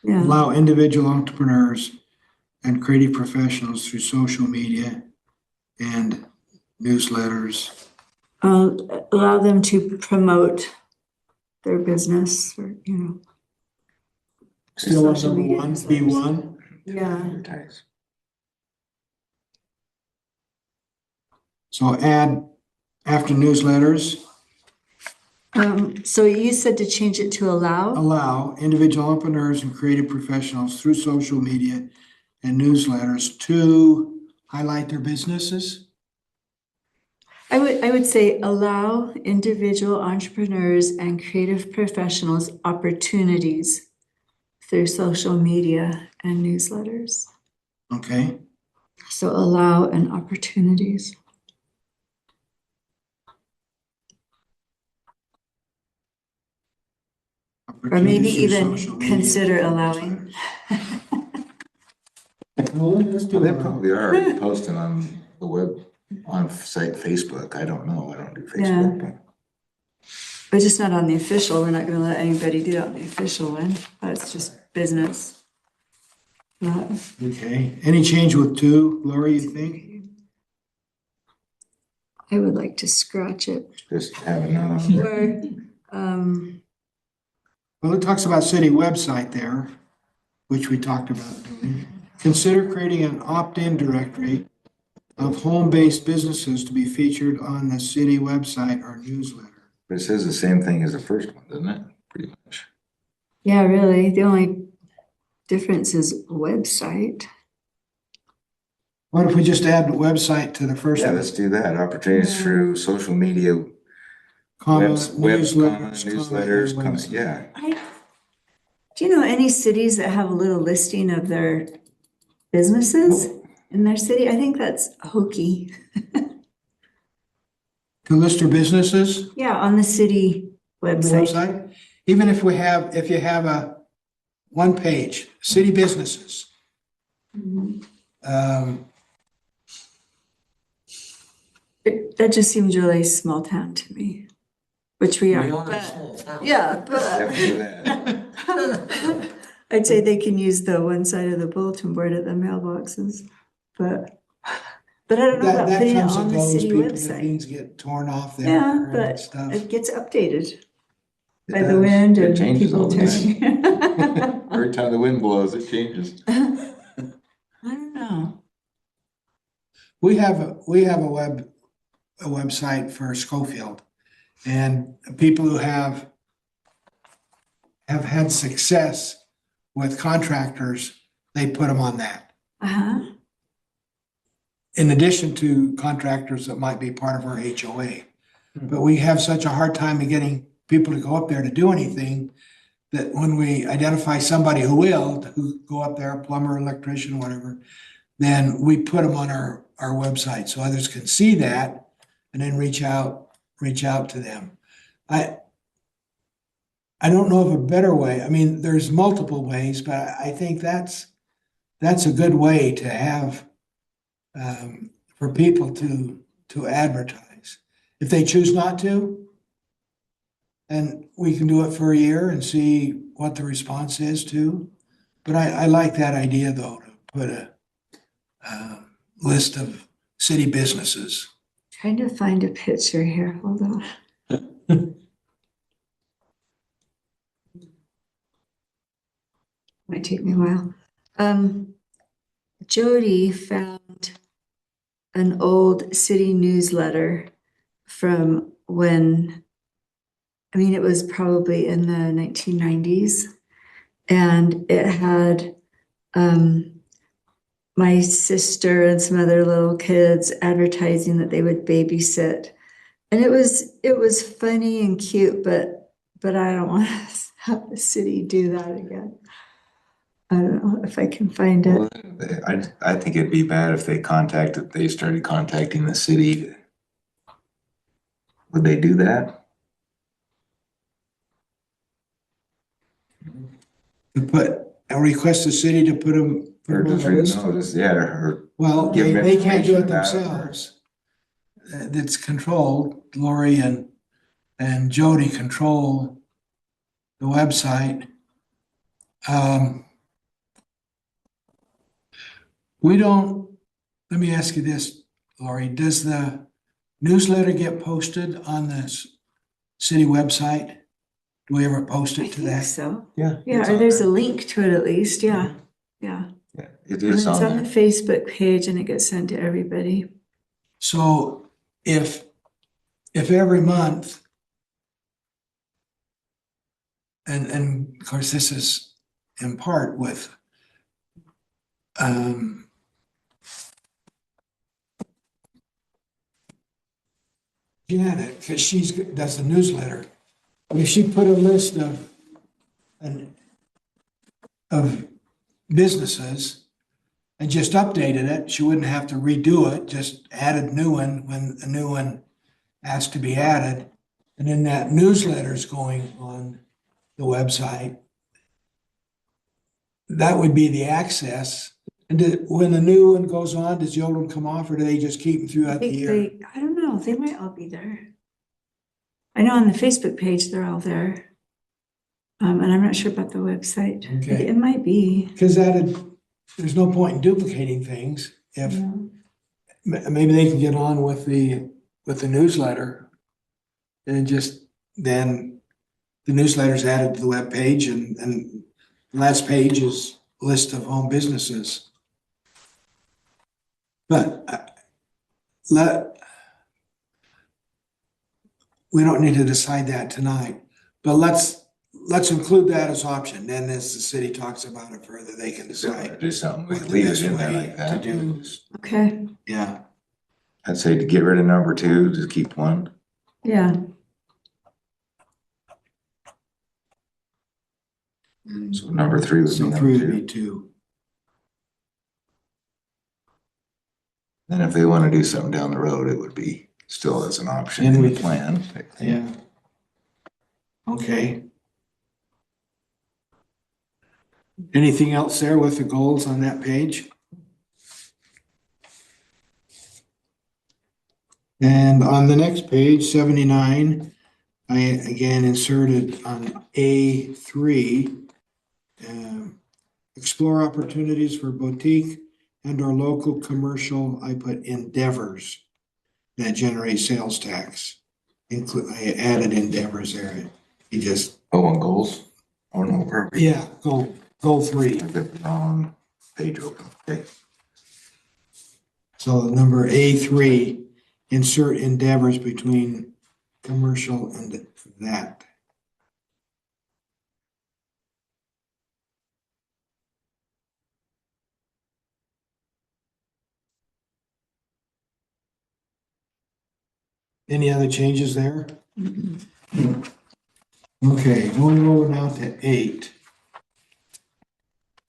yeah. Allow individual entrepreneurs and creative professionals through social media and newsletters. Allow them to promote their business or, you know. Still on Social number media 1, newsletters. B1. Yeah. Advertise. So add after newsletters, So you said to change it to allow? allow individual entrepreneurs and creative professionals through social media and newsletters to highlight their businesses. I would say allow individual entrepreneurs and creative professionals opportunities through social media and newsletters. Okay, So allow and opportunities. Or maybe opportunities through even social media consider and allowing. newsletters. Well, let's do Well, they allow. probably are posting on the web, on site Facebook. I don't know. I don't do Facebook, but. But just not on the official. We're not gonna let anybody do it on the official one. That's just business. Not. Okay, any change with 2, Lori, you think? I would like to scratch it. Just having a, Or, Well, it talks about city website there, which we talked about doing. Consider creating an opt-in directory of home-based businesses to be featured on the city website or newsletter. but it says the same thing as the first one, doesn't it? Pretty much. yeah, really, the only difference is website. What if we just add the website to the first Yeah, one? let's do that. Opportunities through social media, Comma, newsletters, newsletters, comma, newsletters, yeah. Do you know any cities that have a little listing of their businesses in their city? I think that's hokey. To list their businesses Yeah, on the city on the website. website? Even if you have a one page, city businesses. Mhm. Um, That just seems really small town to me, which we are. We are a but- small town. Yeah, Definitely that. but I'd say they can use the one side of the bulletin board at the mailboxes, but I don't know about That putting it comes on and the goes, city people, website. things get torn off Yeah, there and but stuff. it gets updated It by the does. wind It and changes people all the time. turning. Every time the wind blows, it changes. I don't know. We have a website for Schofield, And people who have had success with contractors, they put them on that. Uh-huh. In addition to contractors that might be part of our HOA. But we have such a hard time of getting people to go up there to do anything that when we identify somebody who will, who go up there, plumber, electrician, whatever, then we put them on our website so others can see that and then reach out to them. I don't know of a better way. I mean, there's multiple ways, but I think that's a good way to have for people to advertise. If they choose not to, and we can do it for a year and see what the response is too. But I like that idea though, to put a list of city businesses. Trying to find a picture here. Hold on. Might take me a while. Jody found an old city newsletter from when, I mean, it was probably in the 1990s. And it had my sister and some other little kids advertising that they would babysit. And it was funny and cute, but I don't want to have the city do that again. I don't know if I can find it. Well, I think it'd be bad if they started contacting the city. Would they do that? To put, and request the city to put them. Or just read a notice, yeah, or Well, give them they can't do it information about it. themselves. It's controlled. Lori and Jody control the website. We don't, let me ask you this, Lori, does the newsletter get posted on the city website? Do we ever post I it to think that? so. Yeah. Yeah, it's or on there's there. a link to it at least. Yeah. Yeah. Yeah, it And is it's on on the there. Facebook page and it gets sent to everybody. So if every month, and of course, this is in part with Janet, because does the newsletter. If she put a list of businesses and just updated it, she wouldn't have to redo it, just added new one when a new one asked to be added. And then that newsletter's going on the website. That would be the access. And when the new one goes on, does the old one come off or do they just keep them I throughout the think year? I don't know, they might all be there. I know on the Facebook page, they're all there. And I'm not sure about the website. Okay. It might be. Because there's no point in duplicating things if Yeah. maybe they can get on with the newsletter. And then the newsletter's added to the web page and the last page is a list of home businesses. But we don't need to decide that tonight, but let's include that as option. Then as the city talks about it further, they can decide. Do something, we what could the leave best it in there way like that. to do. Okay, Yeah. I'd say to get rid of number 2, just keep 1. yeah. So number 3 would be So number three would 2. be 2. Then if they want to do something down the road, it would be still as an option And in we the plan. Yeah. Okay. Anything else there with the goals on that page? And on the next page, 79, I again inserted on A3, explore opportunities for boutique and or local commercial, I put endeavors that generate sales tax. I added endeavors there. You just, Oh, on goals? Oh, no, perfect. yeah, goal 3. I've got the wrong page open. Okay. So number A3, insert endeavors between commercial and that. Any other changes there? Okay, going over now to 8.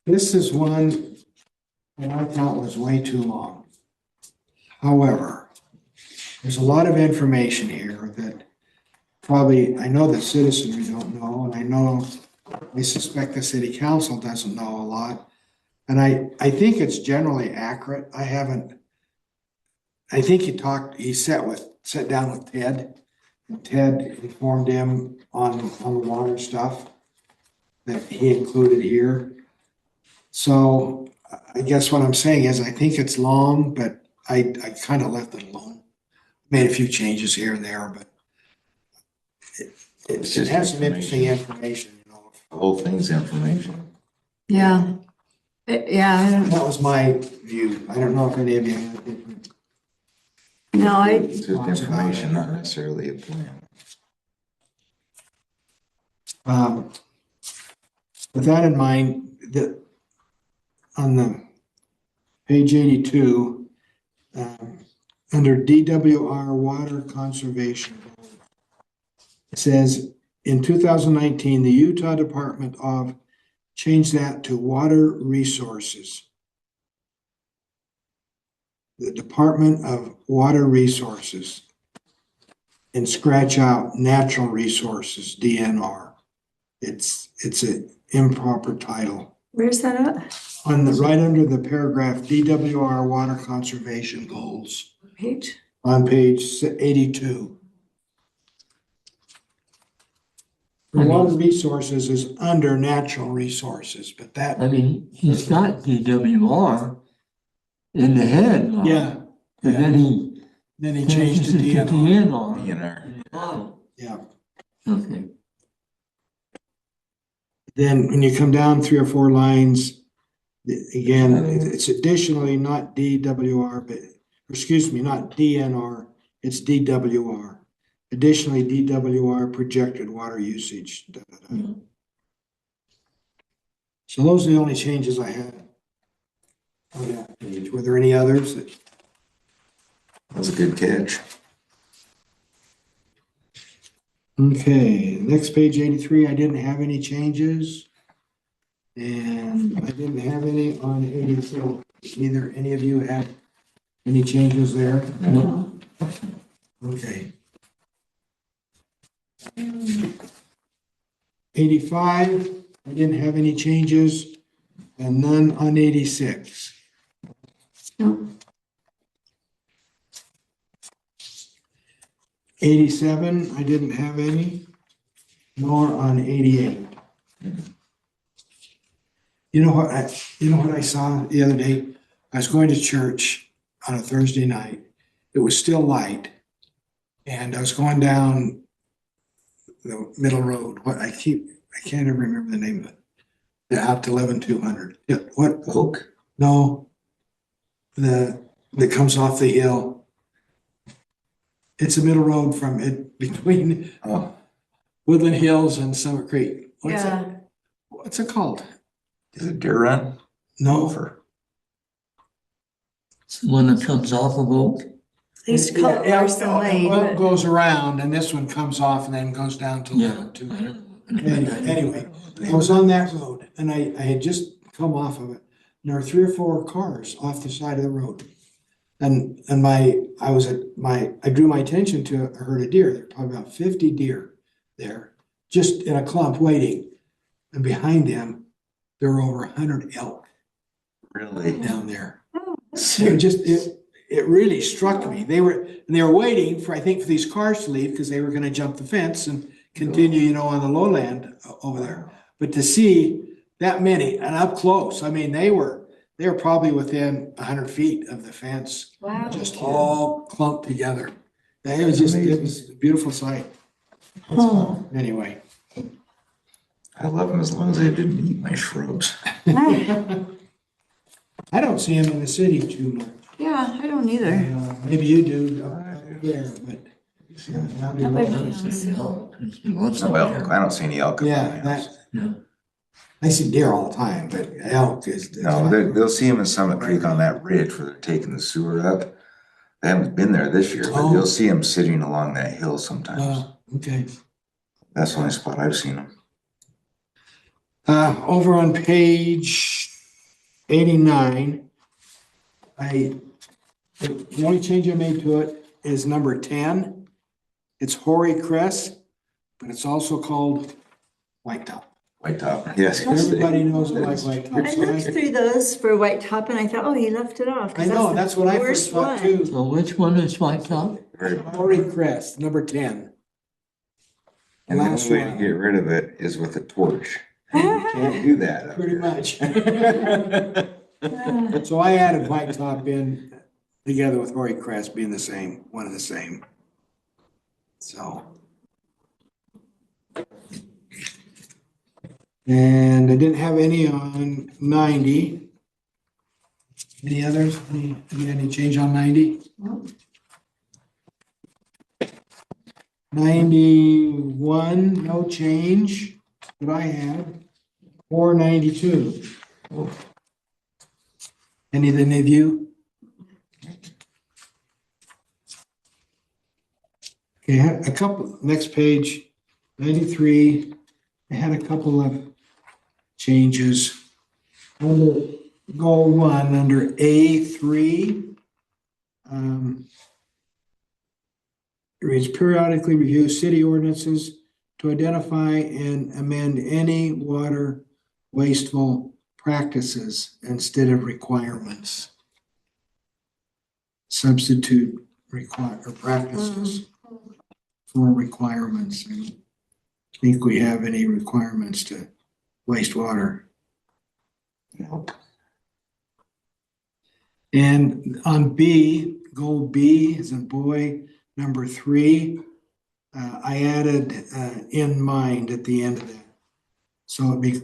This is one that I thought was way too long. However, there's a lot of information here that probably, I know the citizenry don't know, and I suspect the city council doesn't know a lot. And I think it's generally accurate. I think he sat down with Ted, and Ted informed him on the water stuff that he included here. So I guess what I'm saying is I think it's long, but I kind of left it alone. Made a few changes here and there, but it has some interesting information, you know. The whole thing's information. Yeah. Yeah, I don't, That was my view. I don't know if any of you have different. no, It's just information, not necessarily a plan. With that in mind, on the page 82, under DWR Water Conservation, it says, in 2019, the Utah Department of, change that to Water Resources. The Department of Water Resources. And scratch out Natural Resources, DNR. It's an improper title. where's that at? Right under the paragraph DWR Water Conservation Goals Page? on page 82. Water resources is under natural resources, but that, I mean, he's got DWR in the head. yeah, And then he changed to DNR. DNR. DNR. Oh, Yeah. okay. Then when you come down 3 or 4 lines, again, it's additionally not DWR, but, excuse me, not DNR, it's DWR. Additionally, DWR projected water usage. Da, da, da. So those are the only changes I had on that page. Were there any others? That was a good catch. Okay, next page 83, I didn't have any changes. And I didn't have any on 84. Either any of you had any changes there? No. Okay. 85, I didn't have any changes, and none on 86. No. 87, I didn't have any, nor on 88. You know what I saw the other day? I was going to church on a Thursday night. It was still light, and I was going down the middle road. I can't ever remember the name of it. Out to 11200. Yeah, what? Oak. No, that comes off the hill. It's a middle road from it between Oh, Woodland Hills and Summit Creek. Yeah. What's it called? is it Deer Run? No. Over. It's the one that comes off of Oak. They used to call it Larson Lane, Well, it but goes around, and this one comes off and then goes down to Yeah. 11200. Anyway, I was on that road, and I had just come off of it. And there were 3 or 4 cars off the side of the road. And I drew my attention to a herd of deer. There were probably about 50 deer there, just in a clump waiting. And behind them, there were over 100 elk Really? down there. It really struck me. They were waiting for, I think, for these cars to leave because they were going to jump the fence and continue, on the lowland over there. But to see that many and up close, I mean, they were probably within 100 feet of the fence, wow. just all clumped together. It was a beautiful sight. Huh. Anyway. I love them as long as they didn't eat my shrubs. I don't see them in the city too much. Yeah, I don't either. Maybe you do up there, but Up by my house. Lots of No elk. deer. I don't see any elk up Yeah, in my house. No. I see deer all the time, but elk is. No, they'll see them in Summit Creek on that ridge where they're taking the sewer up. They haven't been there this year, but Oh. you'll see them sitting along that hill sometimes. Okay. That's the only spot I've seen them. Over on page 89, the only change I made to it is number 10. It's Hoary Crest, but it's also called White Top. White top. Yes. Everybody knows it like White Top. I so looked through those for White Top and I thought, oh, he left it off. 'cause I know, the that's what I first worst thought one. too. So which one is White Top? Hoary Crest, number 10. And the Last only way to one. get rid of it is with a torch. And you can't do that up Pretty here. much. Ah, So I added White Top in together with Hoary Crest being the same, one of the same. So. And I didn't have any on 90. Any others? Any change on 90? Nope. 91, no change that I had. 492. Any of you? Okay, a couple, next page, 93, I had a couple of changes. Under goal 1, under A3, it reads periodically review city ordinances to identify and amend any water wasteful practices instead of requirements. Substitute require or practices for requirements. I don't think we have any requirements to waste water. Nope. And on B, goal B is in boy, number 3, I added in mind at the end of that. So it'd be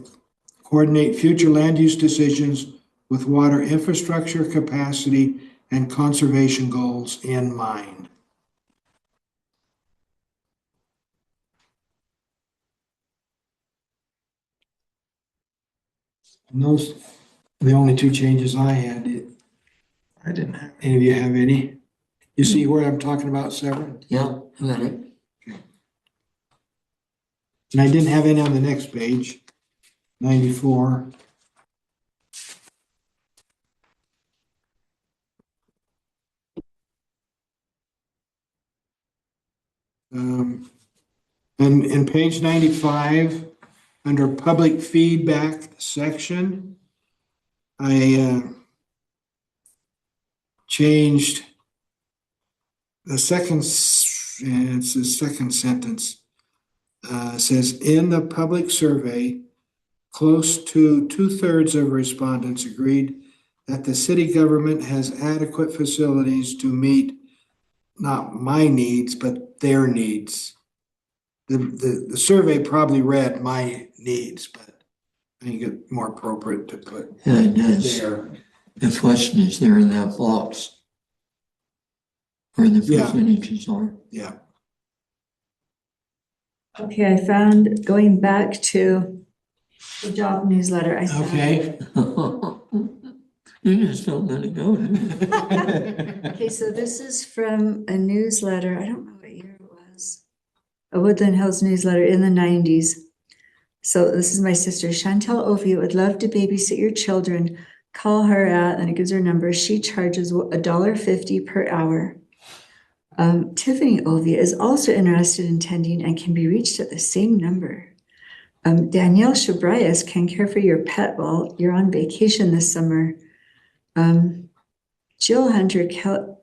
coordinate future land use decisions with water infrastructure capacity and conservation goals in mind. And those, the only 2 changes I had. I didn't have. Any of you have any? You see where I'm talking about, Severin? Yeah, I got it. And I didn't have any on the next page, 94. And in page 95, under public feedback section, I changed the it's the second sentence. Says, in the public survey, close to 2/3 of respondents agreed that the city government has adequate facilities to meet not my needs, but their needs. The survey probably read my needs, but I think it's more appropriate to put Yeah, it does. there. The question is there in that box. Where the Yeah. percentages are. Yeah. Okay, I found, going back to the job newsletter, I found. Okay. You just don't let it go, do you? Okay, so this is from a newsletter, I don't know what year it was. A Woodland Hills newsletter in the 90s. So this is my sister, Chantel Ovie, would love to babysit your children. Call her at, and it gives her number. She charges $1.50 per hour. Tiffany Ovie is also interested in tending and can be reached at the same number. Danielle Shabrias can care for your pet while you're on vacation this summer. Jill Hunter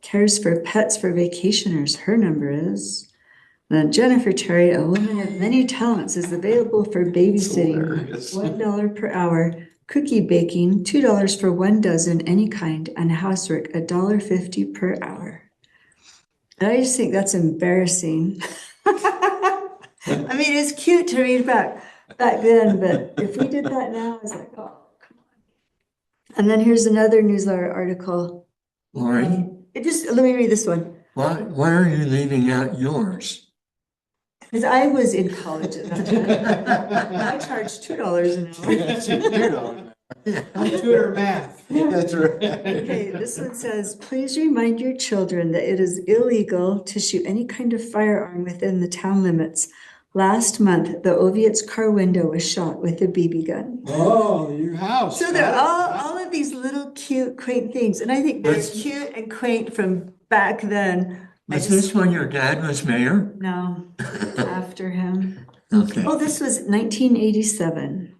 cares for pets for vacationers. Her number is. Jennifer Terry, a woman of many talents, is available for babysitting. $1 per hour. Cookie baking, $2 for 1 dozen, any kind, and housework, $1.50 per hour. And I just think that's embarrassing. I mean, it's cute to read back then, but if we did that now, it's like, oh, come on. And then here's another newsletter article. Lori, Let me read this one. why are you leaving out yours? Because I was in college at that time. I charged $2 an hour. Tutor math. That's right. Okay, this one says, please remind your children that it is illegal to shoot any kind of firearm within the town limits. Last month, the Oviatt's car window was shot with a BB gun. Oh, your house. So they're all of these little cute, quaint things, and I think they're That's- cute and quaint from back then. I Was just, this when your dad was mayor? no, after him. Okay. Oh, this was 1987.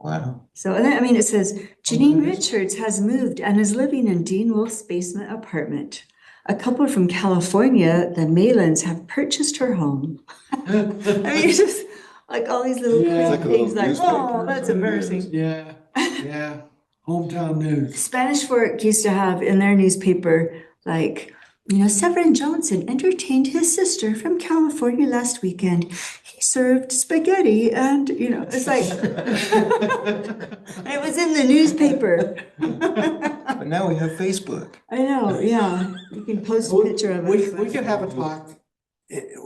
Wow. So, and then, I mean, it says Janine Richards has moved and is living in Dean Wolf's basement apartment. A couple from California, the Malins, have purchased her home. I mean, it's just like all these little Yeah. quaint It's like a things, little like, oh, newspaper. that's embarrassing. Yeah, yeah. Hometown news. Spanish Fork used to have in their newspaper, like, Severin Johnson entertained his sister from California last weekend. He served spaghetti and, it's like, it was in the newspaper. But now we have Facebook. I know, yeah. You can post a picture of We it. could have a talk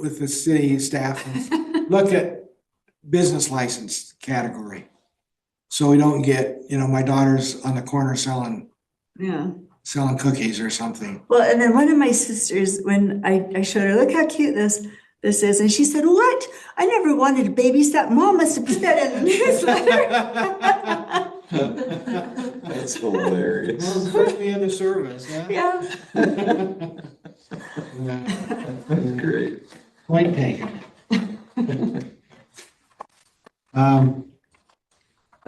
with the city staff and look at business license category. So we don't get, my daughter's on the corner selling Yeah. cookies or something. Well, and then one of my sisters, when I showed her, look how cute this is, and she said, what? I never wanted to babysat. Mom must have put that in the newsletter. That's hilarious. Well, put me in the service, huh? Yeah. That's great. Point taken.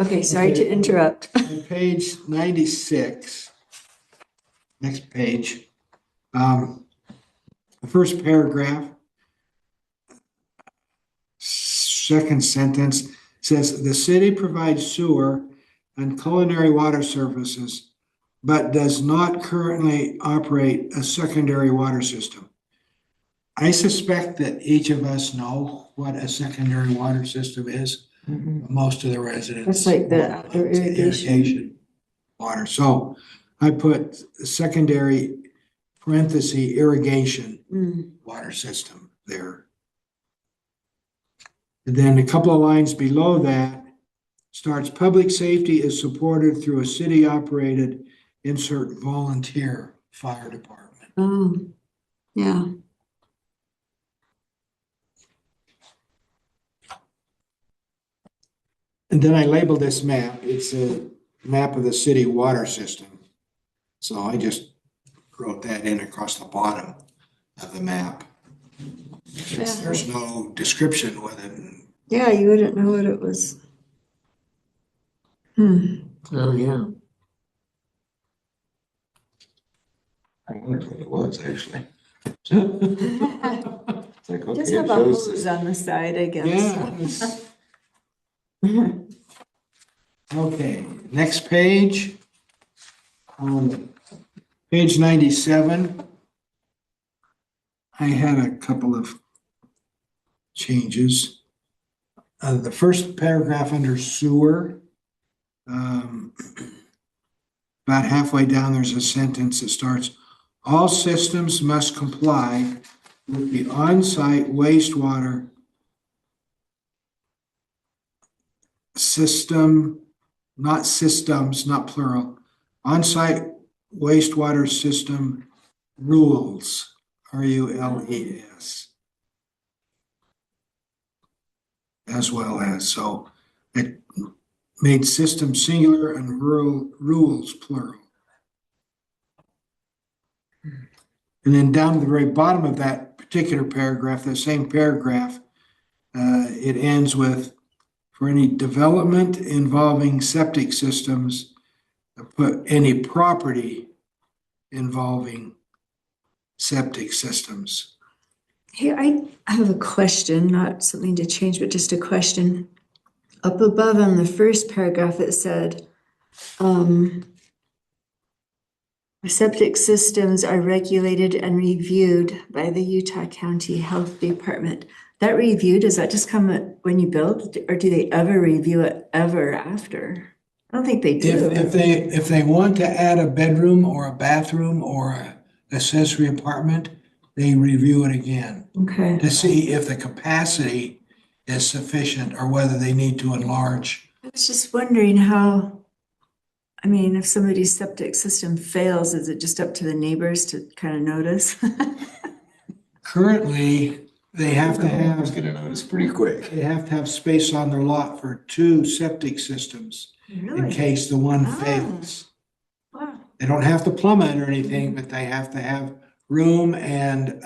Okay, sorry to interrupt. On page 96, next page, the first paragraph, second sentence says, the city provides sewer and culinary water services, but does not currently operate a secondary water system. I suspect that each of us know what a secondary water system is. Most of the residents. That's like the outdoor irrigation. Water, so I put secondary parenthesis irrigation Mm. water system there. And then a couple of lines below that starts, public safety is supported through a city-operated, insert volunteer fire department. Oh, yeah. And then I labeled this map, it's a map of the city water system. So I just wrote that in across the bottom of the map. There's no description with it. Yeah, you wouldn't know what it was. Hmm. Oh, yeah. I wonder what it was actually. It's like, okay, Just it have a shows hose this. on the side, I guess. Yeah. it's- Okay, next page. Page 97. I had a couple of changes. The first paragraph under sewer. About halfway down, there's a sentence that starts, all systems must comply with the on-site wastewater system, not systems, not plural, on-site wastewater system rules, RULES. As well as, so it made system singular and rules plural. And then down to the very bottom of that particular paragraph, that same paragraph, it ends with, for any development involving septic systems, put any property involving septic systems. Hey, I have a question, not something to change, but just a question. Up above on the first paragraph, it said, septic systems are regulated and reviewed by the Utah County Health Department. That review, does that just come when you build, or do they ever review it ever after? I don't think they do. If they want to add a bedroom or a bathroom or a accessory apartment, they review it again Okay. to see if the capacity is sufficient or whether they need to enlarge. I was just wondering how, I mean, if somebody's septic system fails, is it just up to the neighbors to kind of notice? Currently, they have to Everyone's have, gonna notice pretty quick. they have to have space on their lot for 2 septic systems in Really? case the one Ah. fails. Wow. They don't have to plumb it or anything, but they have to have room and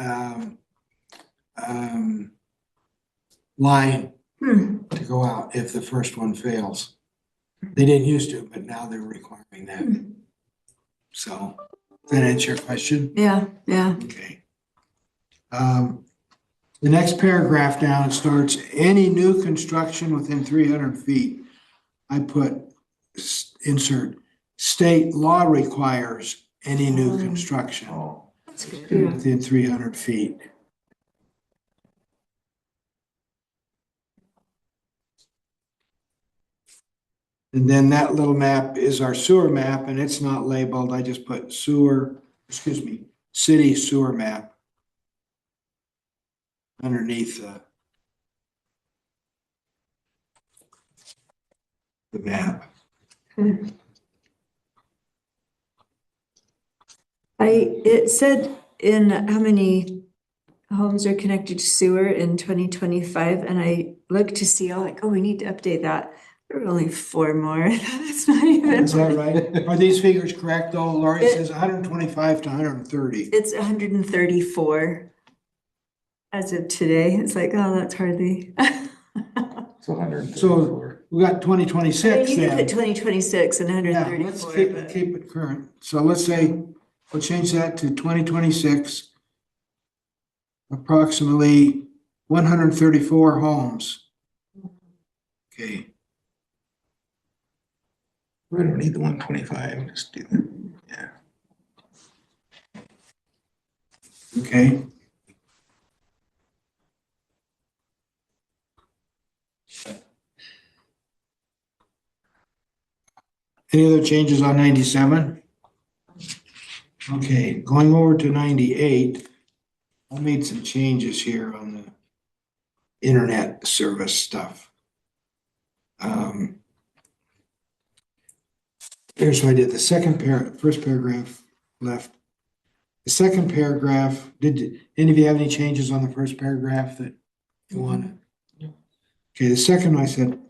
line Hmm. to go out if the first one fails. They didn't used to, but now they're requiring that. So, does that answer your question? Yeah, yeah. Okay. The next paragraph down, it starts, any new construction within 300 feet. I put, insert, state law requires any new construction Oh, That's good. Yeah. within 300 feet. And then that little map is our sewer map, and it's not labeled. I just put city sewer map underneath the map. It said in how many homes are connected to sewer in 2025, and I looked to see, oh, we need to update that. There were only 4 more. That's not even. Is that right? Are these figures correct though? Laurie It- says 125 to 130. It's 134 as of today. It's like, oh, that's hardly. so 134. So we got 2026 You could put then. 2026 and Yeah, let's 134, keep but keep it current. So let's say, we'll change that to 2026. Approximately 134 homes. Okay, We don't need the 125, just do that. Yeah. okay. Any other changes on 97? Okay, going over to 98. I made some changes here on the internet service stuff. Here's what I did. The first paragraph left. The second paragraph, did any of you have any changes on the first paragraph that you want? Okay, the second one I said,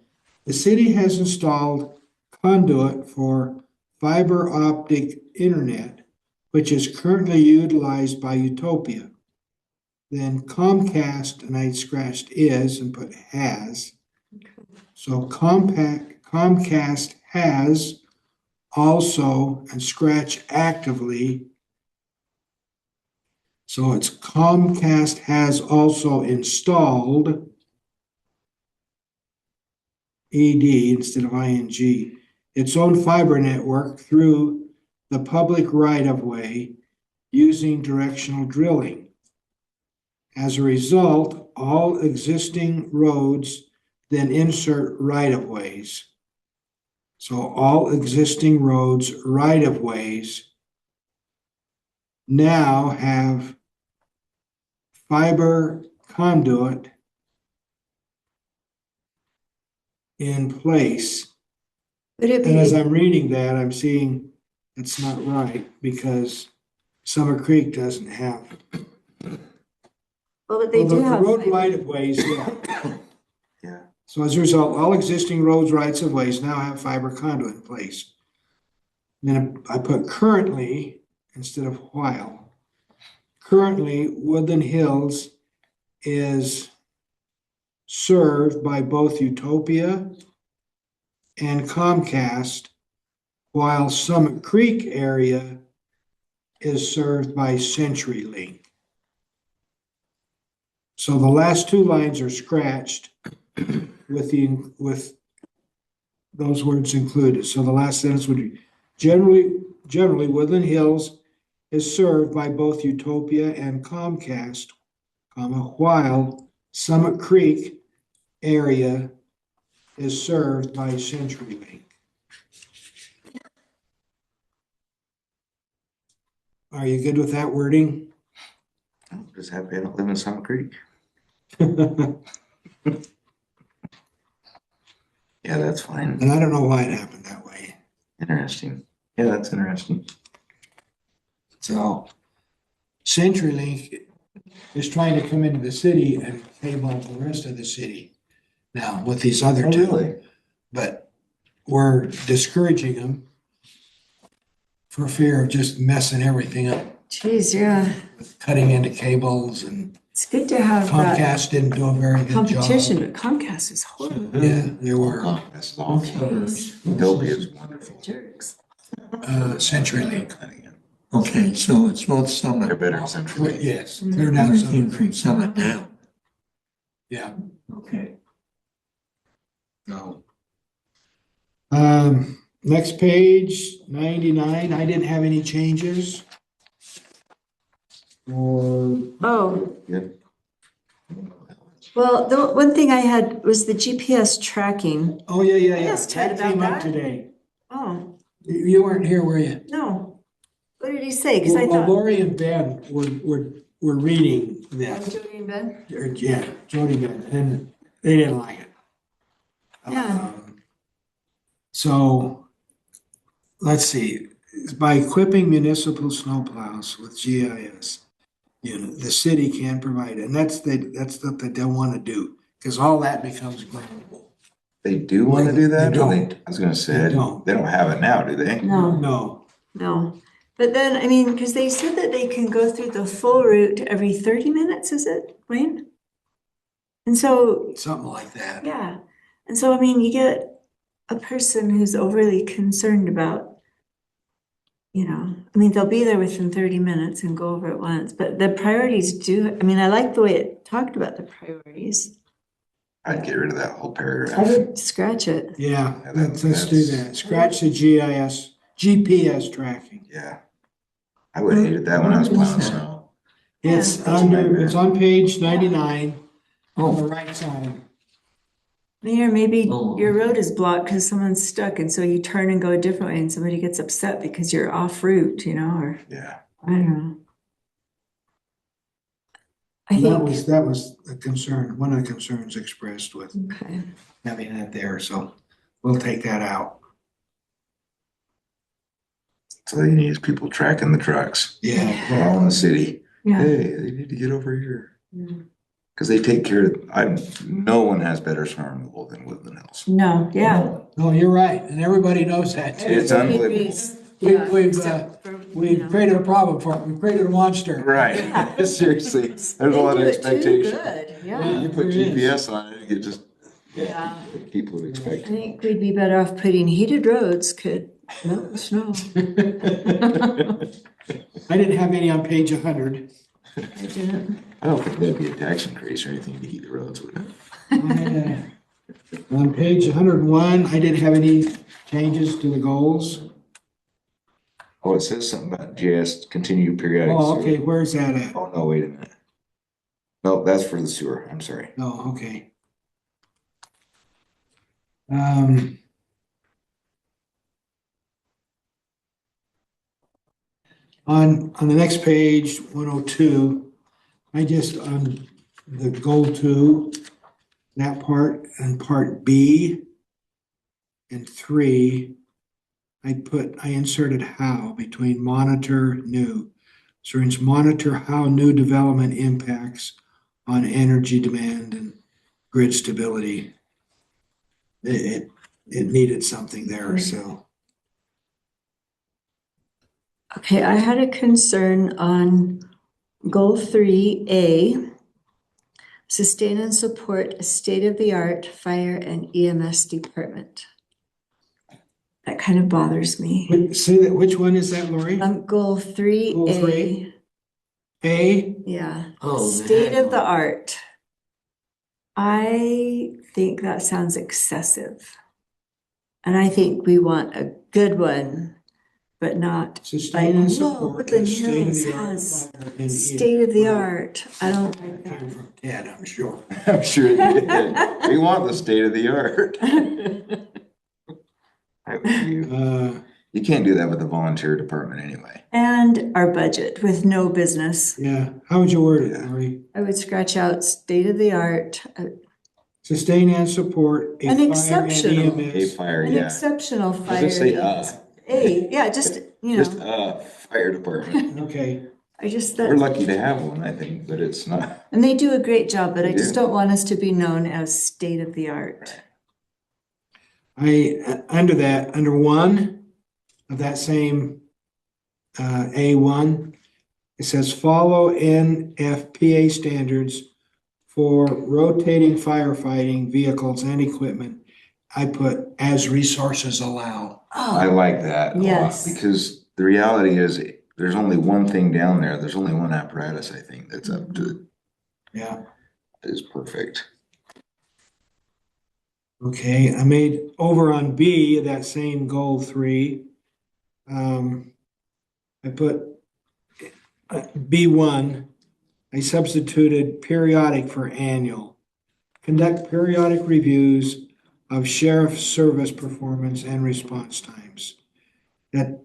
the city has installed conduit for fiber optic internet, which is currently utilized by Utopia. Then Comcast, and I scratched is and put has. So Comcast has also, and scratch actively. So it's Comcast has also installed ED instead of ING, its own fiber network through the public right-of-way using directional drilling. As a result, all existing roads then insert right-of-ways. So all existing roads, right-of-ways now have fiber conduit in place. would it And as be, I'm reading that, I'm seeing it's not right because Summer Creek doesn't have. well, but they Well, do the have. road fiber. right of ways, yeah. Yeah. So as a result, all existing roads, rights of ways now have fiber conduit in place. Then I put currently instead of while. Currently, Woodland Hills is served by both Utopia and Comcast, while Summit Creek area is served by CenturyLink. So the last 2 lines are scratched with those words included. So the last sentence would be, generally Woodland Hills is served by both Utopia and Comcast, while Summit Creek area is served by CenturyLink. Are you good with that wording? Just happy I don't live in Summit Creek. Yeah, that's fine. And I don't know why it happened that way. Interesting. Yeah, that's interesting. So CenturyLink is trying to come into the city and cable out the rest of the city now with these other two. But we're discouraging them for fear of just messing everything up, Geez, yeah, with cutting into cables, and it's good to have that Comcast didn't do a very good job. competition, but Comcast is horrible. Yeah, they were, That's awesome. Jeez. Adobe is wonderful. Jerks. CenturyLink. Okay, so it's both They're Summit, better than Central. Yes, they're down everything some, from Summit down. yeah, Okay. so. Next page, 99, I didn't have any changes. Or, Oh, Good. well, the one thing I had was the GPS tracking. oh, yeah. I asked Ted That came about up that. today. Oh, You weren't here, were you? no. What did he say? Because I Well, thought. Lori and Ben were reading this. Jody and Ben? Or, yeah, Jody Ben, and they didn't like it. Yeah. So, let's see, by equipping municipal snowplows with GIS, the city can provide it, and that's what they don't wanna do, cause all that becomes grabbable. They do want to do that? They or don't. I was gonna say, They don't. they don't have it now, do they? No, No, no. But then, I mean, because they said that they can go through the full route every 30 minutes, is it, Wayne? And so, something like that. yeah. And so, I mean, you get a person who's overly concerned about, I mean, they'll be there within 30 minutes and go over it once, but the priorities do, I mean, I like the way it talked about the priorities. I'd get rid of that whole I paragraph. would scratch it. Yeah, Yeah, let's do that, scratch the GPS tracking. Yeah. I would have hated that when I was plowing snow. It's Yeah. it's on page 99, on the Oh, right side. Or maybe Oh. your road is blocked because someone's stuck and so you turn and go a different way and somebody gets upset because you're off route, or Yeah. I don't know. I That think, was a concern, one of the concerns expressed with okay, having it there, so we'll take that out. So all you need is people tracking the trucks. Yeah. They're all in the city. yeah. Hey, they need to get over here. Yeah. Cause they take care no one has better snow removal than Woodland Hills. No, yeah. No, you're right, and everybody knows that too. It's unbelievable. Yeah, We've, except for, We've created a problem for it, we've created a monster. Right. Seriously, there's a lot of They do it too expectation. good, Yeah. yeah, You put There is. GPS on it, you get just, yeah. people would I expect. think we'd be better off putting heated roads could melt the snow. I didn't have any on page 100. I didn't. I don't think that'd be a tax increase or anything to heat the roads, would it? On page 101, I didn't have any changes to the goals. Oh, it says something about GS continue periodic. Oh, sewer. okay, where's that at? Oh, no, wait a minute. No, that's for the sewer, I'm sorry. Oh, okay. On the next page, 102, I just, on the goal 2, that part and part B and 3, I inserted how between monitor new. So it's monitor how new development impacts on energy demand and grid stability. It needed something there, so. Okay, I had a concern on goal 3A. Sustain and support a state-of-the-art fire and EMS department. That kind of bothers me. Say that, which one is that, Lori? Goal 3A. Goal 3? A? Yeah, Oh, the state heck. of the art. I think that sounds excessive. And I think we want a good one, but not Sustain and Whoa, support. Woodland a Hills state-of-the-art has fire and state of the art. I don't like Came that. from Ted, I'm sure. I'm sure it did. We want the state of the art. I would agree. You can't do that with a volunteer department anyway. And our budget with no business. Yeah, how would you word it, Yeah. Lori? I would scratch out state of the art, Sustain and support a An fire and exceptional- A EMS. fire, an yeah. exceptional Does fire. it say Yeah, just, you Just know, fire department. Okay, I just, We're that, lucky to have one, I think, but it's not. and they do a great job, but I They just do. don't want us to be known as state of the art. under that, under one of that same A1, it says follow NFPA standards for rotating firefighting vehicles and equipment. I put as resources allow. I Oh, like that a lot, Yes. because the reality is, there's only one thing down there, there's only one apparatus, I think, that's up to, Yeah. is perfect. Okay, I made over on B, that same goal 3. I put B1, I substituted periodic for annual. Conduct periodic reviews of sheriff service performance and response times. That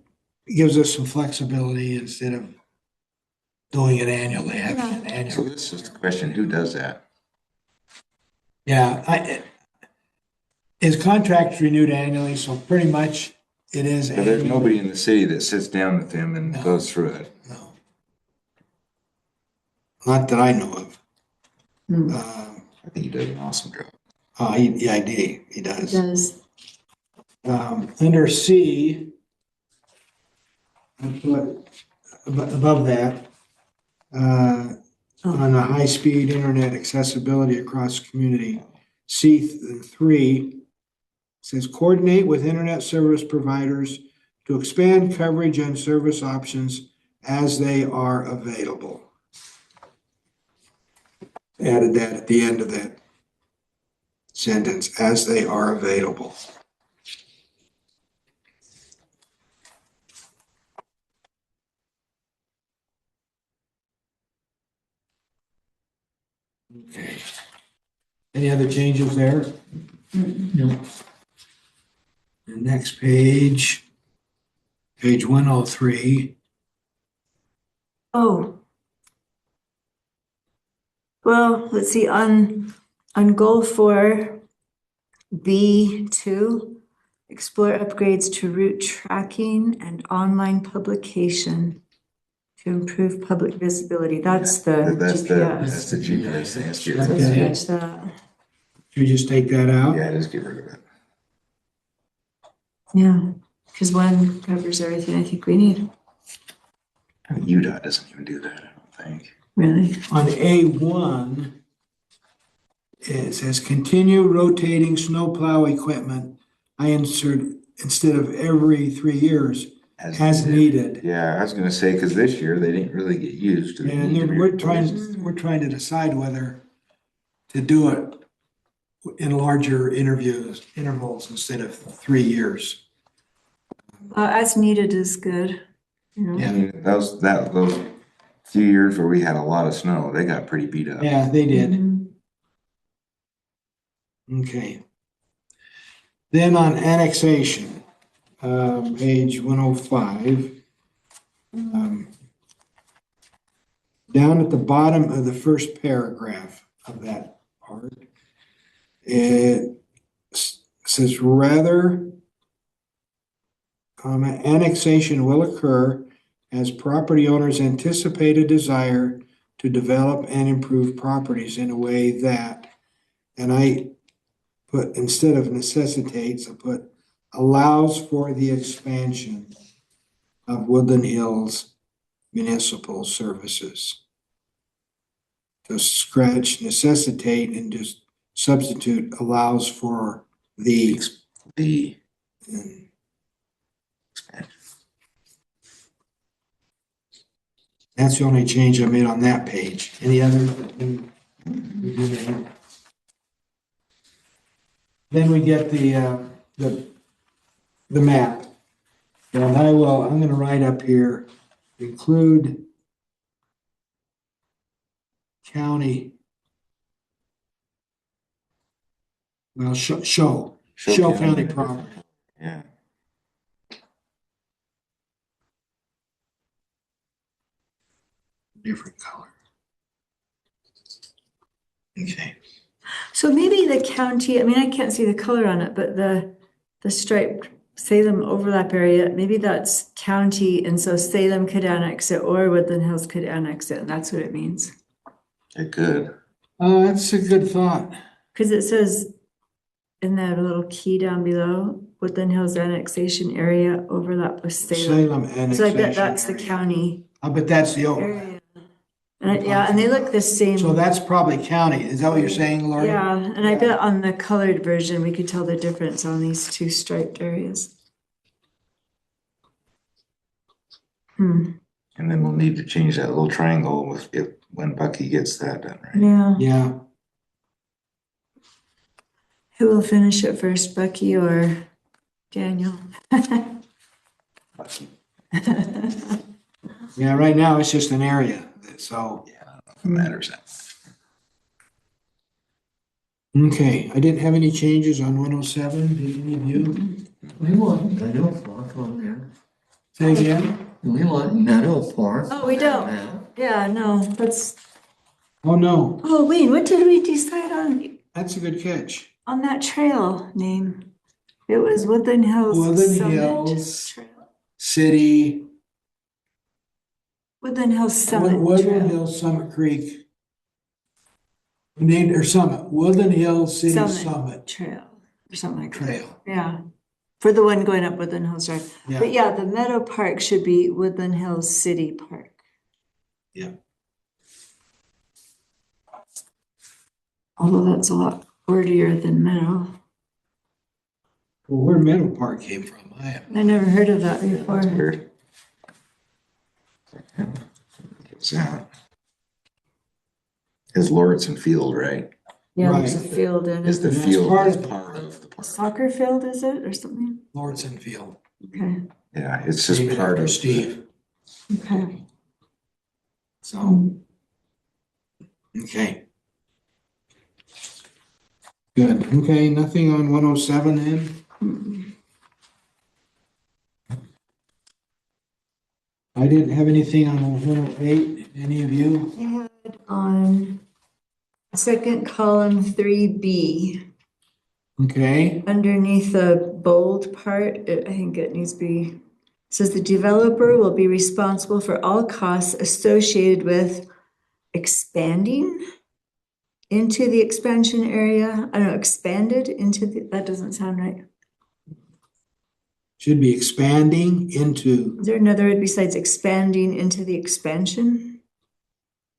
gives us some flexibility instead of doing it annually, having an So annual. this is the question, who does that? Yeah, his contract's renewed annually, so pretty much it is. But there's annual. nobody in the city that sits down with him and No. goes through it. No. Not that I know of. Hmm. I think he does an awesome job. He it does. does. Under C, I put above that, on the high-speed internet accessibility across the community. C3 says coordinate with internet service providers to expand coverage and service options as they are available. Added that at the end of that sentence, as they are available. Okay. Any other changes there? No. The next page, page 103. Oh. Well, let's see, on goal 4, B2, explore upgrades to route tracking and online publication to improve public visibility. That's the That's GPS. the GPS thing, let's get So rid of that. scratch that. Should we just take that out? Yeah, just get rid of it. Yeah, because one covers everything I think we need, UDOT doesn't even do that, I don't think. really. On A1, it says continue rotating snowplow equipment. I insert instead of every 3 years, as needed. Yeah, I was gonna say, cause this year they didn't really get used to. the And need to be we're replaced. trying to decide whether to do it in larger intervals instead of 3 years. As needed is good. You know? I mean, those few years where we had a lot of snow, they got pretty beat up. Yeah, they did. Mhm. Okay. Then on annexation, page 105. Down at the bottom of the first paragraph of that part, it says rather, annexation will occur as property owners anticipate a desire to develop and improve properties in a way that, and I put, instead of necessitates, I put allows for the expansion of Woodland Hills municipal services. To scratch necessitate and just substitute allows for the. The That's the only change I made on that page. Any other? Then we get the map. And I'm gonna write up here, include county. Well, show county property. Yeah. different color. Okay. So maybe the county, I mean, I can't see the color on it, but the striped Salem overlap area, maybe that's county, and so Salem could annex it or Woodland Hills could annex it, and that's what it means. It could. Oh, that's a good thought. Because it says in that little key down below, Woodland Hills annexation area overlap with Salem. Salem annexation. So I bet that's the area. county I bet that's the overlap. area. And yeah, and they look the same. So that's probably county. Is that what you're saying, Lori? Yeah, and I bet on the colored version, we could tell the difference on these two striped areas. And then we'll need to change that little triangle when Bucky gets that done, right? Yeah. Yeah. Who will finish it first, Bucky or Daniel? Bucky. Yeah, right now it's just an area, so. Yeah, I don't know if it matters. Okay, I didn't have any changes on 107. Did any of you? We want Meadow Park on there. Say again? We want Meadow Park. Oh, we don't. Yeah, no, that's, Oh, no, oh, Wayne, what did we decide that's a good catch. on that trail name? It was Woodland Hills Woodland Summit Hills. Trail. City, Woodland Hills Summit Woodland Trail. Hills Summit Creek. Named, or Summit, Woodland Hills City Summit Trail, or something like that. Trail. Yeah, for the one going up Woodland Hills Drive. Yeah. But yeah, the Meadow Park should be Woodland Hills City Park. Yeah. Although that's a lot wordier than Meadow. Well, where Meadow Park came from, I have. I never heard of that before. That's weird. It's is Lauritsen Field, right? Yeah, there's a Right. field in Is the it. That's field part is of it. part of the park? Soccer field, is it, or something? Lauritsen Field. Okay, Yeah, it's just Named part after of Steve. okay. So, okay. Good, okay, nothing on 107 then? I didn't have anything on 108, any of you? I had on second column 3B, Okay, underneath the bold part, I think it needs to be, says the developer will be responsible for all costs associated with expanding into the expansion area. I don't know, expanded into that doesn't sound right. should be expanding into, Is there another word besides expanding into the expansion?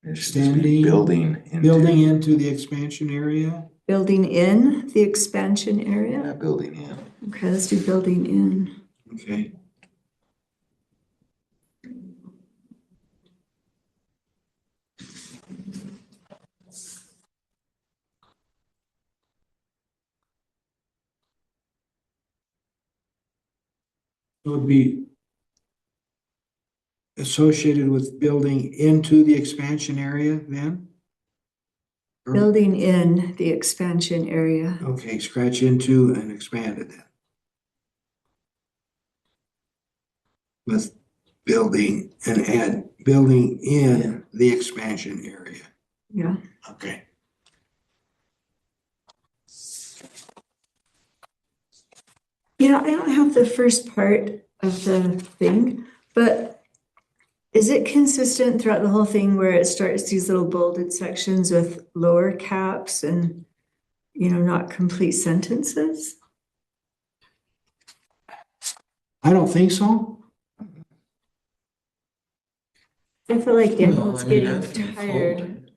it should just be Standing, building into the expansion area. Building in the expansion Yeah, area? building in. Okay, let's do building in. Okay. It would be associated with building into the expansion area then? Or- Building in the expansion area. Okay, scratch into and expanded then. With building and add building in the expansion area. Yeah. Okay. You know, I don't have the first part of the thing, but is it consistent throughout the whole thing where it starts these little bolded sections with lower caps and, you know, not complete sentences? I don't think so. I feel like Well, Daniel's I mean, getting after the tired. colon,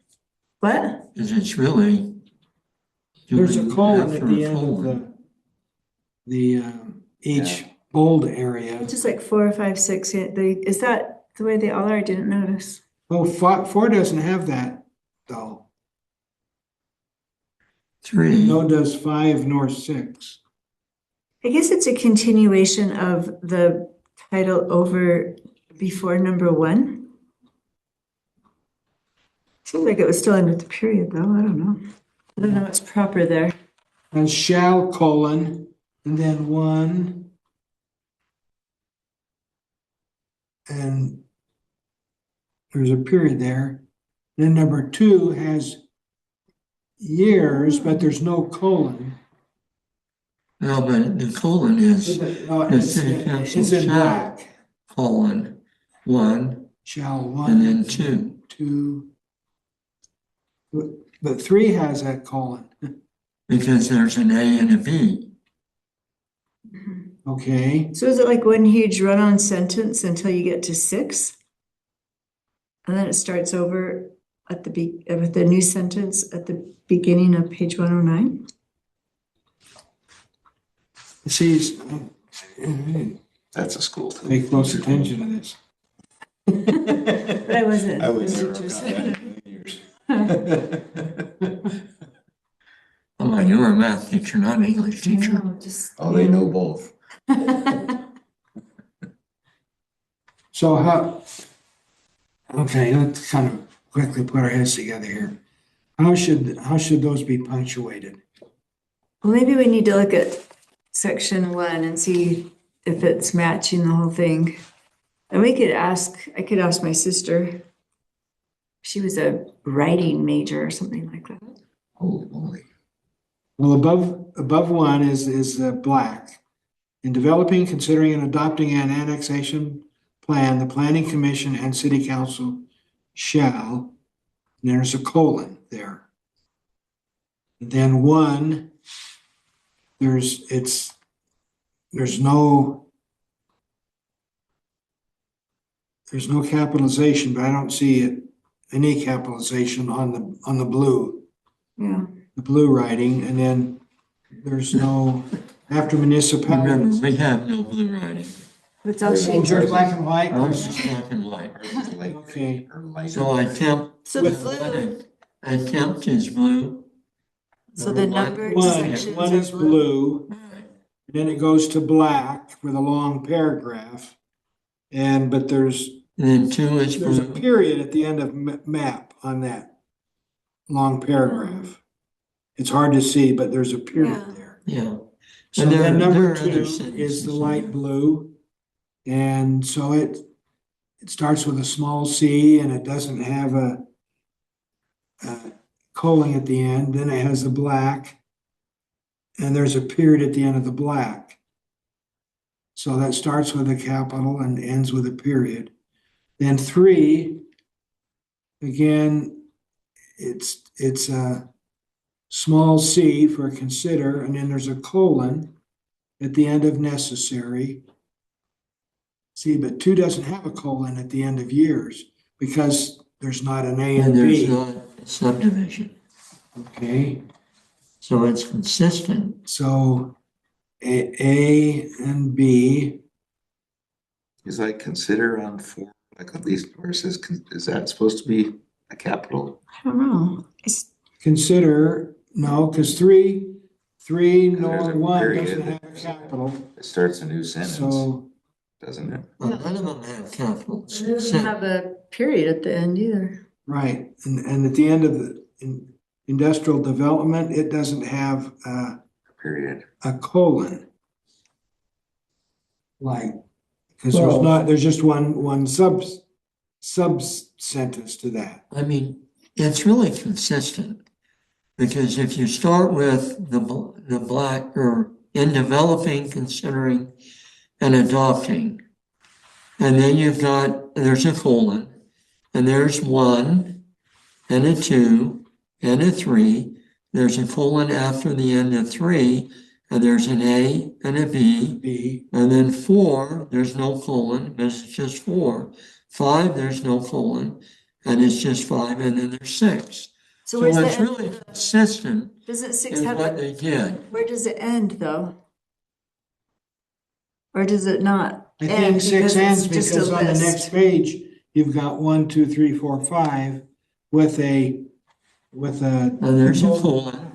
What? 'cause it's really. There's a doing colon at after the a end of colon. the each bold area. Just like 4, 5, 6, is that the way they all are? I didn't notice. Oh, four doesn't have that though. 3, No, does 5 nor 6. I guess it's a continuation of the title over before number 1. Seems like it was still under the period though, I don't know. I don't know what's proper there. And shall colon, and then 1. And there's a period there. Then number 2 has years, but there's no colon. No, but the colon is The city council It's in shall. black. colon 1 Shall 1. and then 2. 2. But 3 has that colon. Because there's an A and a B. Okay, So is it like one huge run-on sentence until you get to 6? And then it starts over at with the new sentence at the beginning of page 109? see, That's a school. too. pay close attention to this. But I wasn't. I would never have got that in a million years. Oh, you were a math teacher, not an English teacher. No, just. Oh, they know both. So okay, let's kind of quickly put our heads together here. How should those be punctuated? Well, maybe we need to look at section 1 and see if it's matching the whole thing. And I could ask my sister. She was a writing major or something like that. Holy moly. Well, above 1 is black. In developing, considering, and adopting an annexation plan, the planning commission and city council shall, and there's a colon there. And then 1, there's no capitalization, but I don't see any capitalization on the blue. Yeah. The blue writing, and then there's no, after Remember, municipalities. we have no blue writing. It's all Oh, shaded. yours black and white? Ours is black and white. Ours is light Okay. or light. So I temp, So the blue, I temp is blue. so the numbered One sections is are blue. blue, and then it goes to black with a long paragraph. But there's And then 2 is a blue. period at the end of map on that long paragraph. It's hard to see, but there's a period Yeah. there. Yeah. So And there- then there number are other 2 sentences is the in light there. blue. And so it starts with a small c, and it doesn't have a colon at the end. Then it has the black, and there's a period at the end of the black. So that starts with a capital and ends with a period. Then 3, again, it's a small c for consider, and then there's a colon at the end of necessary. See, but 2 doesn't have a colon at the end of years because there's not an A And and there's B. not a subdivision. Okay, So it's consistent. so A and B, Is like consider on 4, like at least where it says, is that supposed to be a capital? I don't know. It's, consider, no, because 3 There's nor a 1 period. doesn't have a capital, It starts a new sentence, so, doesn't it? Well, none of them have capitals. it doesn't have a period at the end either. right. And at the end of the industrial development, it doesn't have Period. a colon. Like, because Well- there's just one sub sentence to that. I mean, it's really consistent. Because if you start with the black or in developing, considering, and adopting, and then there's a colon, and there's 1, and a 2, and a 3. There's a colon after the end of 3, and there's an A and a B. B, And then 4, there's no colon, because it's just 4. 5, there's no colon, and it's just 5, and then there's 6. So So where's the it's end? really consistent Doesn't 6 in have what a, they did. where does it end though? Or does it not? I end think 6 because ends it's just a because on the list? next page, you've got 1, 2, 3, 4, 5 with a. And there's a colon.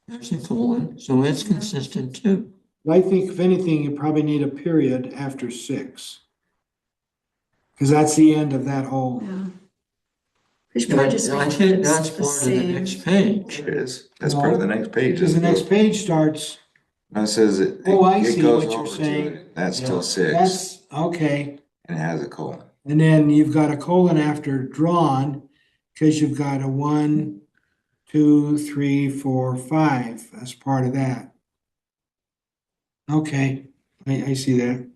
There's a colon, so it's consistent too. I think if anything, you probably need a period after 6. Because that's the end of that whole, Yeah. We should But probably just I make think it that's the part of the same. next page. It is. That's part of the next page. because the isn't it? next page starts. No, it says it. Oh, I it see goes what you're over to saying. it. That's still 6, That's, okay, and it has a colon. And then you've got a colon after drawn, because you've got a 1, 2, 3, 4, 5 as part of that. Okay, I see that.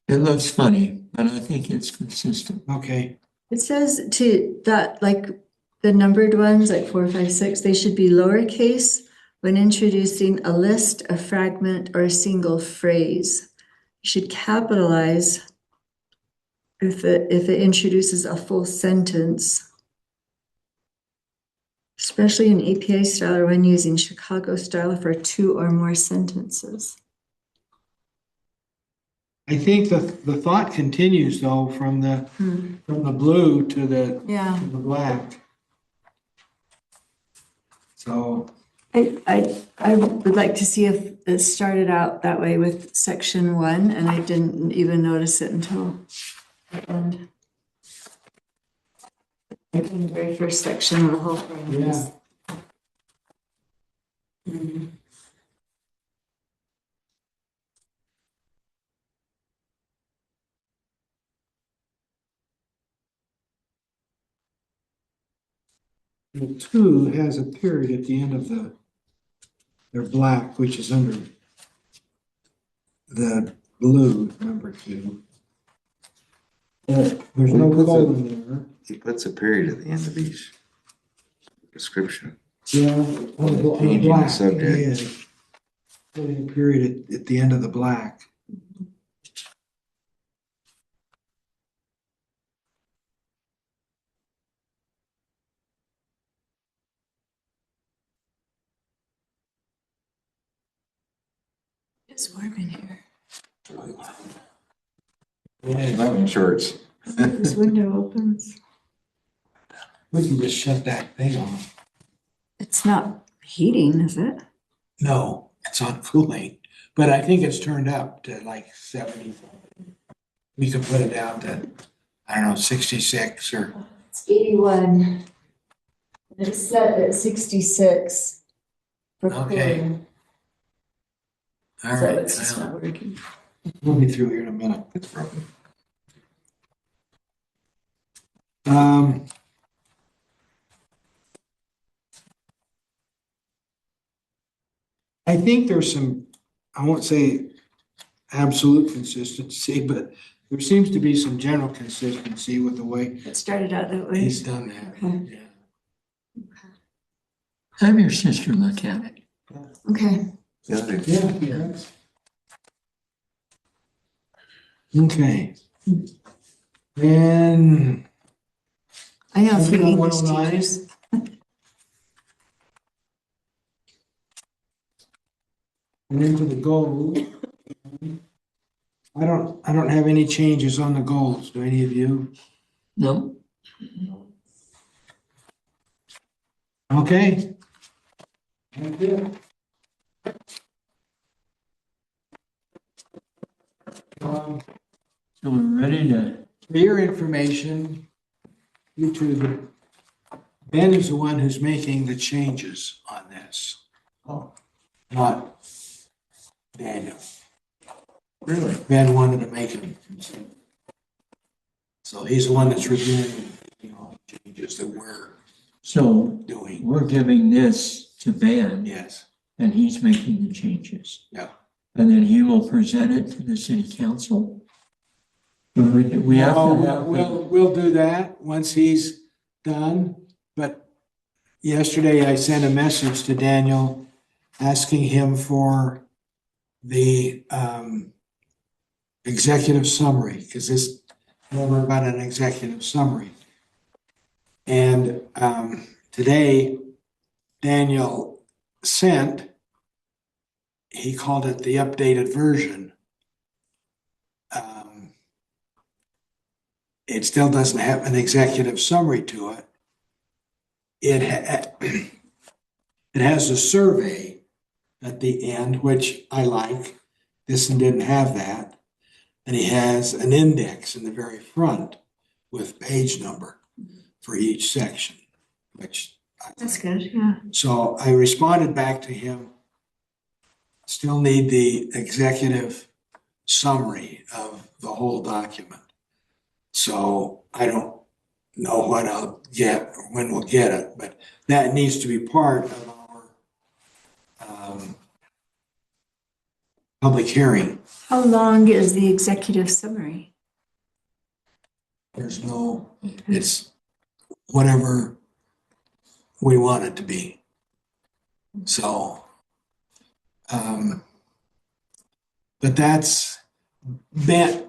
It looks funny, but I think it's consistent. Okay, It says to that, like the numbered ones, like 4, 5, 6, they should be lowercase when introducing a list, a fragment, or a single phrase. You should capitalize if it introduces a full sentence, especially in APA style or when using Chicago style for 2 or more sentences. I think the thought continues though from the blue to the Yeah. black. So, I would like to see if it started out that way with section 1, and I didn't even notice it until the end. Like in the very first section of the whole thing. yeah. Mhm. The 2 has a period at the end of their black, which is under the blue, number 2. There's no colon there. He puts a period at the end of each description. Yeah. On the Changing the black, subject. it is. Putting a period at the end of the black. It's warm in here. Not in shorts. This window opens. We can just shut that thing off. It's not heating, is it? No, it's on cooling, but I think it's turned up to like 70. We could put it down to, I don't know, 66 or, It's 81. It's set at 66 for Okay. cooling. all So right. it's just not working. We'll be through here in a minute. It's broken. I think there's some, I won't say absolute consistency, but there seems to be some general consistency with the way It started out that way. he's done that. Okay. Yeah. Have your sister look at it. Okay. The other Yeah. Okay. And I know a few Something on English 109? teachers. and into the goals. I don't have any changes on the goals. Do any of you? No, Okay. That's it. Um, so we're ready to, For your information, Ben is the one who's making the changes on this. Oh. Not Daniel. Really? Ben wanted to make them. So he's the one that's reviewing, the changes that we're so doing. we're giving this to Ben Yes, and he's making the changes. yeah. And then he will present it to the city council. We have Oh, to have, we'll do that once he's done, but yesterday I sent a message to Daniel asking him for the executive summary, because this never got an executive summary. And today, Daniel sent, he called it the updated version. It still doesn't have an executive summary to it. It has a survey at the end, which I like. This one didn't have that. And he has an index in the very front with page number for each section, which I That's like. good, yeah. So I responded back to him. Still need the executive summary of the whole document. So I don't know what I'll get or when we'll get it, but that needs to be part of our public hearing. How long is the executive summary? There's no, it's whatever we want it to be. So, but that's, Ben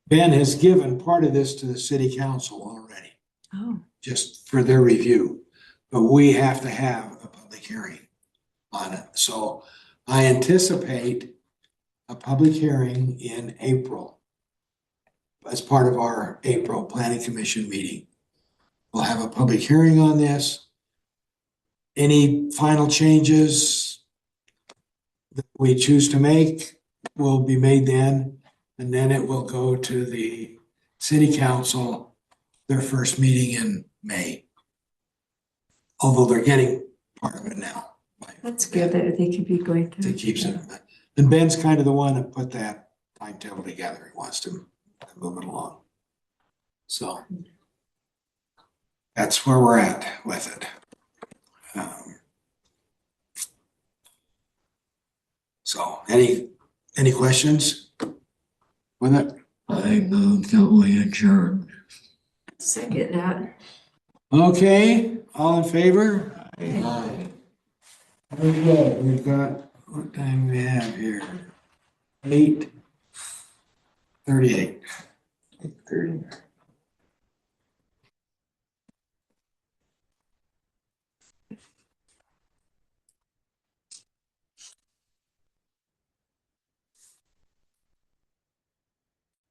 has given part of this to the city council already, Oh, just for their review. But we have to have a public hearing on it. So I anticipate a public hearing in April as part of our April Planning Commission meeting. We'll have a public hearing on this. Any final changes that we choose to make will be made then, and then it will go to the city council, their first meeting in May. Although they're getting part of it now. that's good that they could be going through. It keeps it. And Ben's kind of the one that put that timetable together. He wants to move it along. So that's where we're at with it. So any questions with it? I move that we adjourn. Second that. Okay, all in favor? Aye. Very good. We've got, what time we have here? 8:38. 8:30.